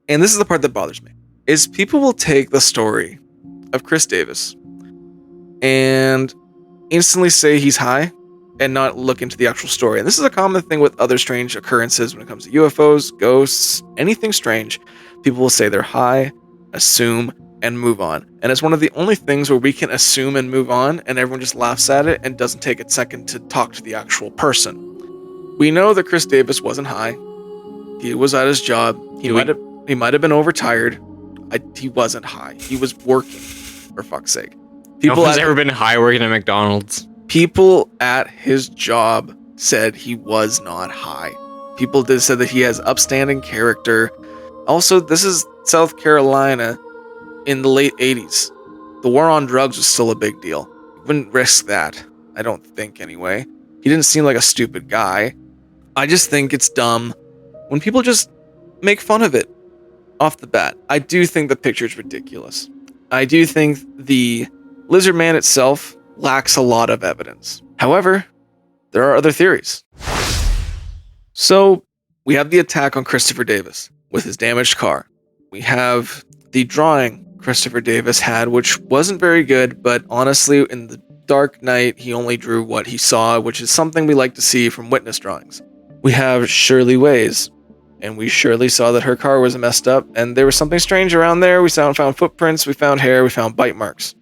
and this is the part that bothers me, is people will take the story of Chris Davis and instantly say he's high and not look into the actual story. And this is a common thing with other strange occurrences when it comes to UFOs, ghosts, anything strange. People will say they're high, assume, and move on. And it's one of the only things where we can assume and move on, and everyone just laughs at it and doesn't take a second to talk to the actual person. We know that Chris Davis wasn't high. He was at his job. He might have been overtired. He wasn't high. He was working, for fuck's sake. No one's ever been high working at McDonald's. People at his job said he was not high. People did say that he has upstanding character. Also, this is South Carolina in the late 80s. The war on drugs was still a big deal. You wouldn't risk that, I don't think anyway. He didn't seem like a stupid guy. I just think it's dumb when people just make fun of it off the bat. I do think the picture's ridiculous. I do think the lizard man itself lacks a lot of evidence. However, there are other theories. So, we have the attack on Christopher Davis with his damaged car. We have the drawing Christopher Davis had, which wasn't very good, but honestly, in the dark night, he only drew what he saw, which is something we like to see from witness drawings. We have Shirley Ways, and we surely saw that her car was messed up, and there was something strange around there. We found footprints, we found hair, we found bite marks.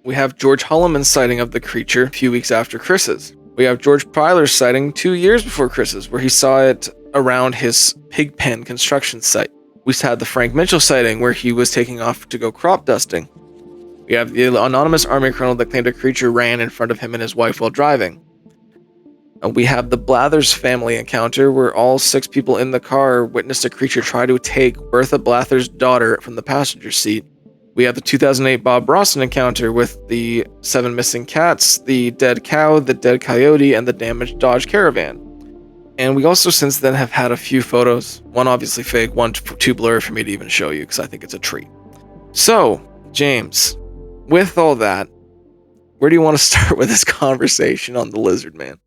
We have George Hulliman's sighting of the creature a few weeks after Chris's. We have George Pryler's sighting 2 years before Chris's, where he saw it around his pig pen construction site. We had the Frank Mitchell sighting, where he was taking off to go crop dusting. We have the anonymous army colonel that claimed a creature ran in front of him and his wife while driving. We have the Blathers family encounter, where all 6 people in the car witnessed a creature try to take Bertha Blather's daughter from the passenger seat. We have the 2008 Bob Bronson encounter with the 7 missing cats, the dead cow, the dead coyote, and the damaged Dodge Caravan. And we also since then have had a few photos, one obviously fake, one too blurry for me to even show you because I think it's a treat. So, James, with all that, where do you want to start with this conversation on the lizard man?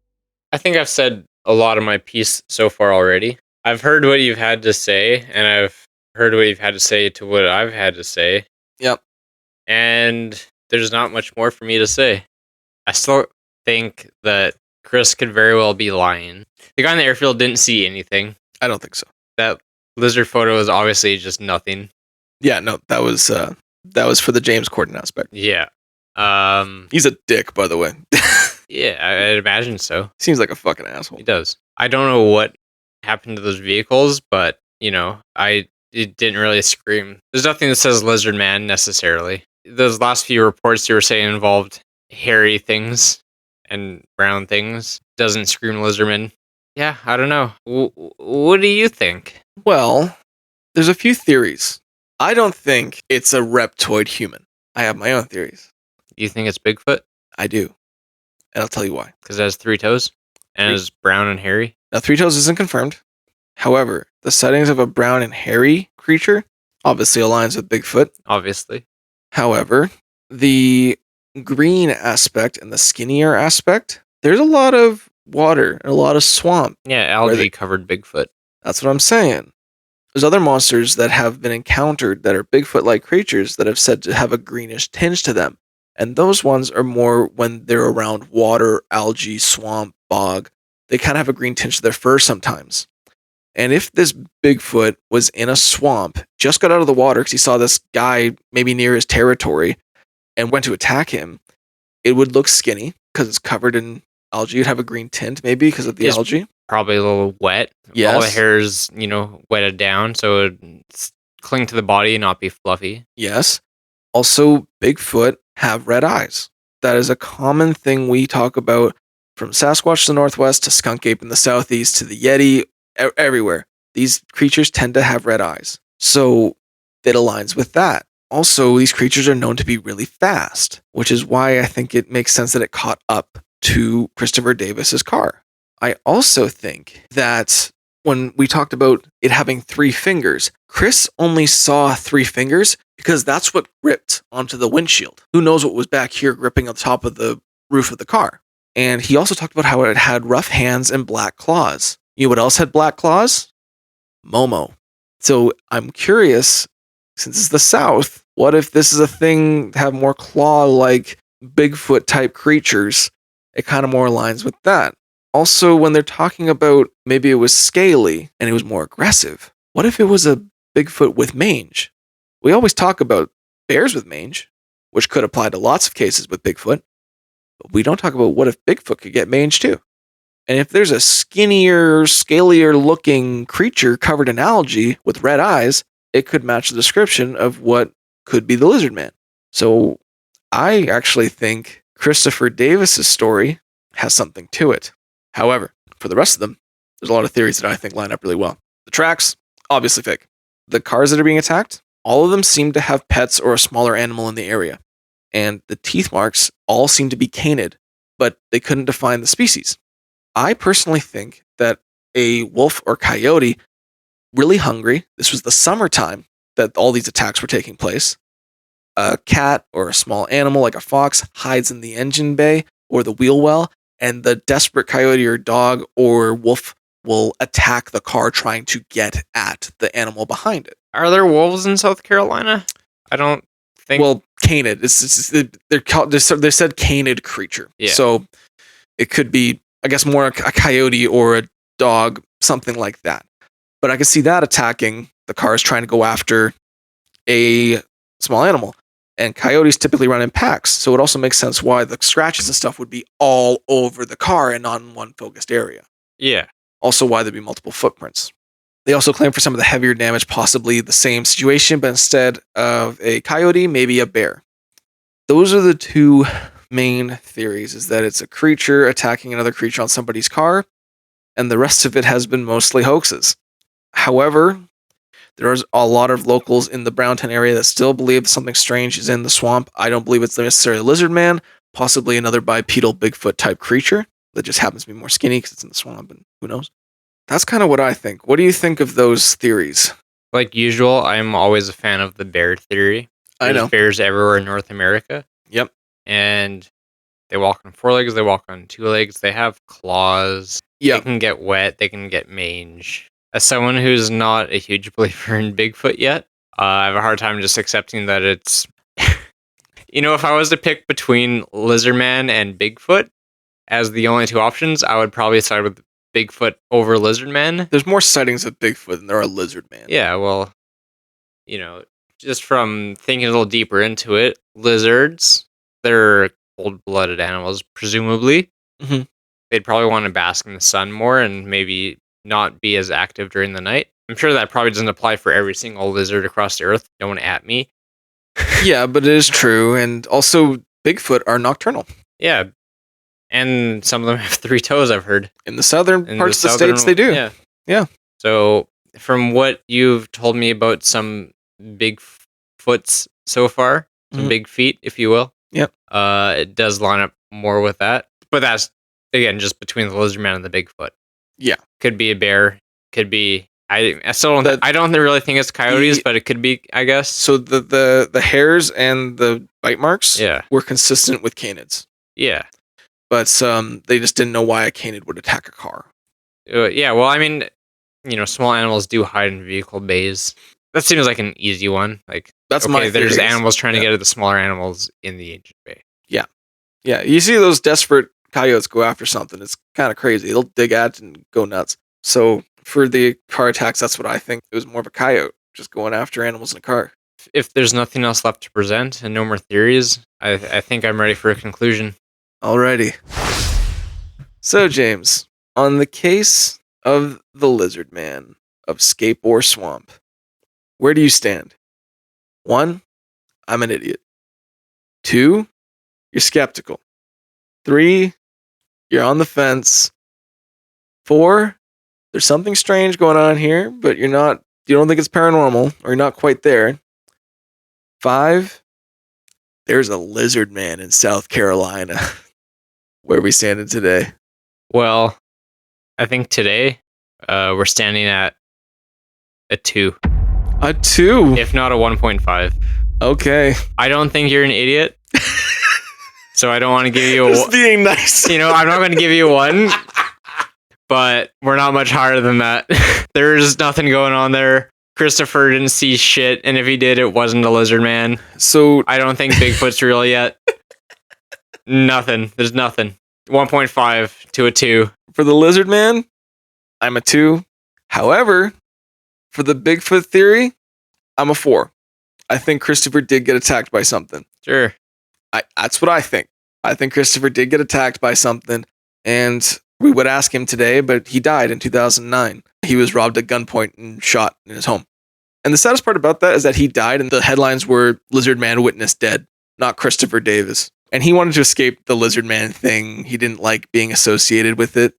I think I've said a lot of my piece so far already. I've heard what you've had to say, and I've heard what you've had to say to what I've had to say. Yep. And there's not much more for me to say. I still think that Chris could very well be lying. The guy in the airfield didn't see anything. I don't think so. That lizard photo is obviously just nothing. Yeah, no, that was for the James Corden aspect. Yeah. He's a dick, by the way. Yeah, I'd imagine so. Seems like a fucking asshole. He does. I don't know what happened to those vehicles, but, it didn't really scream. There's nothing that says lizard man necessarily. Those last few reports you were saying involved hairy things and brown things. Doesn't scream lizardman. Yeah, I don't know. What do you think? Well, there's a few theories. I don't think it's a reptoid human. I have my own theories. You think it's Bigfoot? I do. And I'll tell you why. Because it has 3 toes and is brown and hairy? Now, 3 toes isn't confirmed. However, the sightings of a brown and hairy creature obviously aligns with Bigfoot. Obviously. However, the green aspect and the skinnier aspect, there's a lot of water and a lot of swamp. Yeah, algae covered Bigfoot. That's what I'm saying. There's other monsters that have been encountered that are Bigfoot-like creatures that have said to have a greenish tinge to them. And those ones are more when they're around water, algae, swamp, bog. They kind of have a green tinge to their fur sometimes. And if this Bigfoot was in a swamp, just got out of the water because he saw this guy maybe near his territory and went to attack him, it would look skinny because it's covered in algae. It'd have a green tint maybe because of the algae. Probably a little wet. Yes. All the hair's, wetted down so it would cling to the body and not be fluffy. Yes. Also, Bigfoot have red eyes. That is a common thing we talk about from Sasquatch to the northwest to skunk ape in the southeast to the Yeti, everywhere. These creatures tend to have red eyes. So it aligns with that. Also, these creatures are known to be really fast, which is why I think it makes sense that it caught up to Christopher Davis's car. I also think that when we talked about it having 3 fingers, Chris only saw 3 fingers because that's what gripped onto the windshield. Who knows what was back here gripping on the top of the roof of the car. And he also talked about how it had rough hands and black claws. You know what else had black claws? Momo. So I'm curious, since it's the South, what if this is a thing to have more claw-like Bigfoot-type creatures it kind of more aligns with that. Also, when they're talking about maybe it was scaly and it was more aggressive, what if it was a Bigfoot with mange? We always talk about bears with mange, which could apply to lots of cases with Bigfoot, but we don't talk about what if Bigfoot could get mange too. And if there's a skinnier, scalier looking creature covered in algae with red eyes, it could match the description of what could be the lizard man. So I actually think Christopher Davis's story has something to it. However, for the rest of them, there's a lot of theories that I think line up really well. The tracks, obviously fake. The cars that are being attacked, all of them seem to have pets or a smaller animal in the area. And the teeth marks all seem to be canid, but they couldn't define the species. I personally think that a wolf or coyote, really hungry, this was the summertime that all these attacks were taking place. A cat or a small animal like a fox hides in the engine bay or the wheel well, and the desperate coyote or dog or wolf will attack the car trying to get at the animal behind it. Are there wolves in South Carolina? I don't think. Well, canid. They said canid creature. Yeah. So it could be, I guess, more a coyote or a dog, something like that. But I can see that attacking the cars trying to go after a small animal. And coyotes typically run in packs, so it also makes sense why the scratches and stuff would be all over the car and not in one focused area. Yeah. Also why there'd be multiple footprints. They also claim for some of the heavier damage, possibly the same situation, but instead of a coyote, maybe a bear. Those are the two main theories, is that it's a creature attacking another creature on somebody's car, and the rest of it has been mostly hoaxes. However, there's a lot of locals in the Browntown area that still believe something strange is in the swamp. I don't believe it's necessarily a lizard man, possibly another bipedal Bigfoot type creature that just happens to be more skinny because it's in the swamp, and who knows. That's kind of what I think. What do you think of those theories? Like usual, I'm always a fan of the bear theory. I know. There's bears everywhere in North America. Yep. And they walk on 4 legs, they walk on 2 legs, they have claws. Yep. They can get wet, they can get mange. As someone who's not a huge believer in Bigfoot yet, I have a hard time just accepting that it's... if I was to pick between Lizardman and Bigfoot as the only two options, I would probably side with Bigfoot over Lizardman. There's more sightings of Bigfoot than there are lizard man. Yeah, well, just from thinking a little deeper into it, lizards, they're cold-blooded animals, presumably. Mm-hmm. They'd probably want to bask in the sun more and maybe not be as active during the night. I'm sure that probably doesn't apply for every single lizard across the earth. Don't at me. Yeah, but it is true. And also, Bigfoot are nocturnal. Yeah. And some of them have 3 toes, I've heard. In the southern parts of the states, they do. Yeah. Yeah. So, from what you've told me about some Bigfoots so far, some big feet, if you will. Yep. It does line up more with that. But that's, again, just between the Lizardman and the Bigfoot. Yeah. Could be a bear. Could be... I still don't... I don't really think it's coyotes, but it could be, I guess. So the hairs and the bite marks were consistent with canids. Yeah. But they just didn't know why a canid would attack a car. Yeah, well, I mean, small animals do hide in vehicle bays. That seems like an easy one. Like, that's my theory. There's animals trying to get at the smaller animals in the engine bay. Yeah. Yeah, you see those desperate coyotes go after something. It's kind of crazy. They'll dig at it and go nuts. So for the car attacks, that's what I think. It was more of a coyote just going after animals in a car. If there's nothing else left to present and no more theories, I think I'm ready for a conclusion. Alrighty. So, James, on the case of the Lizard Man of Scape or Swamp, where do you stand? 1, I'm an idiot. 2, you're skeptical. 3, you're on the fence. 4, there's something strange going on here, but you don't think it's paranormal, or you're not quite there. 5, there's a lizard man in South Carolina. Where are we standing today? Well, I think today we're standing at a 2. A 2? If not a 1.5. Okay. I don't think you're an idiot. So I don't want to give you a... Just being nice. I'm not going to give you a 1. But we're not much higher than that. There's nothing going on there. Christopher didn't see shit, and if he did, it wasn't a lizard man. So I don't think Bigfoot's real yet. Nothing. There's nothing. 1.5 to a 2. For the lizard man, I'm a 2. However, for the Bigfoot theory, I'm a 4. I think Christopher did get attacked by something. Sure. That's what I think. I think Christopher did get attacked by something, and we would ask him today, but he died in 2009. He was robbed at gunpoint and shot in his home. And the saddest part about that is that he died, and the headlines were Lizard Man witnessed dead, not Christopher Davis. And he wanted to escape the Lizard Man thing. He didn't like being associated with it.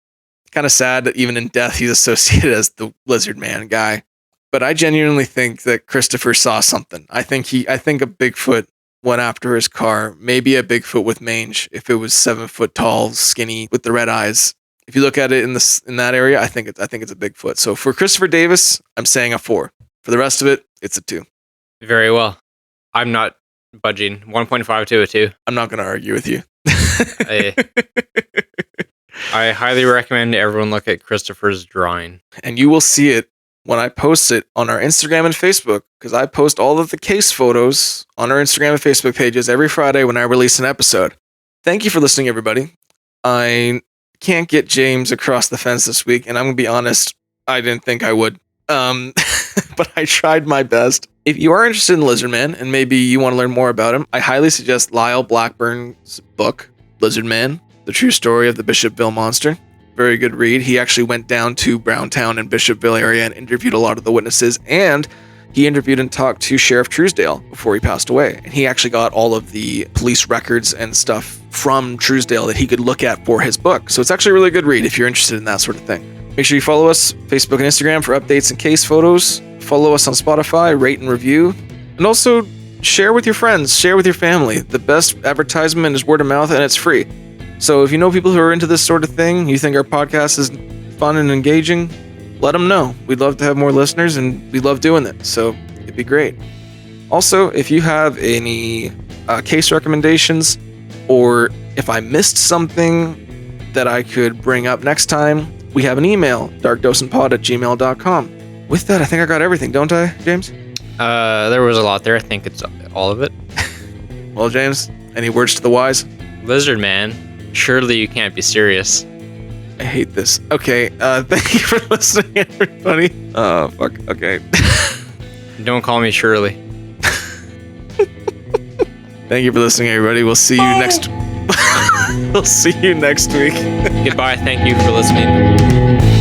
Kind of sad that even in death, he's associated as the Lizard Man guy. But I genuinely think that Christopher saw something. I think a Bigfoot went after his car. Maybe a Bigfoot with mange. If it was 7 foot tall, skinny, with the red eyes. If you look at it in that area, I think it's a Bigfoot. So for Christopher Davis, I'm saying a 4. For the rest of it, it's a 2. Very well. I'm not budging. 1.5 to a 2. I'm not going to argue with you. I highly recommend everyone look at Christopher's drawing. And you will see it when I post it on our Instagram and Facebook, because I post all of the case photos on our Instagram and Facebook pages every Friday when I release an episode. Thank you for listening, everybody. I can't get James across the fence this week, and I'm going to be honest, I didn't think I would. But I tried my best. If you are interested in Lizard Man, and maybe you want to learn more about him, I highly suggest Lyle Blackburn's book, Lizard Man, The True Story of the Bishopville Monster. Very good read. He actually went down to Browntown and Bishopville area and interviewed a lot of the witnesses, and he interviewed and talked to Sheriff Truesdale before he passed away. And he actually got all of the police records and stuff from Truesdale that he could look at for his book. So it's actually a really good read if you're interested in that sort of thing. Make sure you follow us, Facebook and Instagram, for updates and case photos. Follow us on Spotify, rate and review. And also share with your friends, share with your family. The best advertisement is word of mouth, and it's free. So if you know people who are into this sort of thing, you think our podcast is fun and engaging, let them know. We'd love to have more listeners, and we love doing it. So it'd be great. Also, if you have any case recommendations, or if I missed something that I could bring up next time, we have an email, darkdosenpod@gmail.com. With that, I think I got everything, don't I, James? There was a lot there. I think it's all of it. Well, James, any words to the wise? Lizard Man, surely you can't be serious. I hate this. Okay, thank you for listening, everybody. Oh, fuck. Okay. Don't call me Shirley. Thank you for listening, everybody. We'll see you next week. Goodbye. Thank you for listening.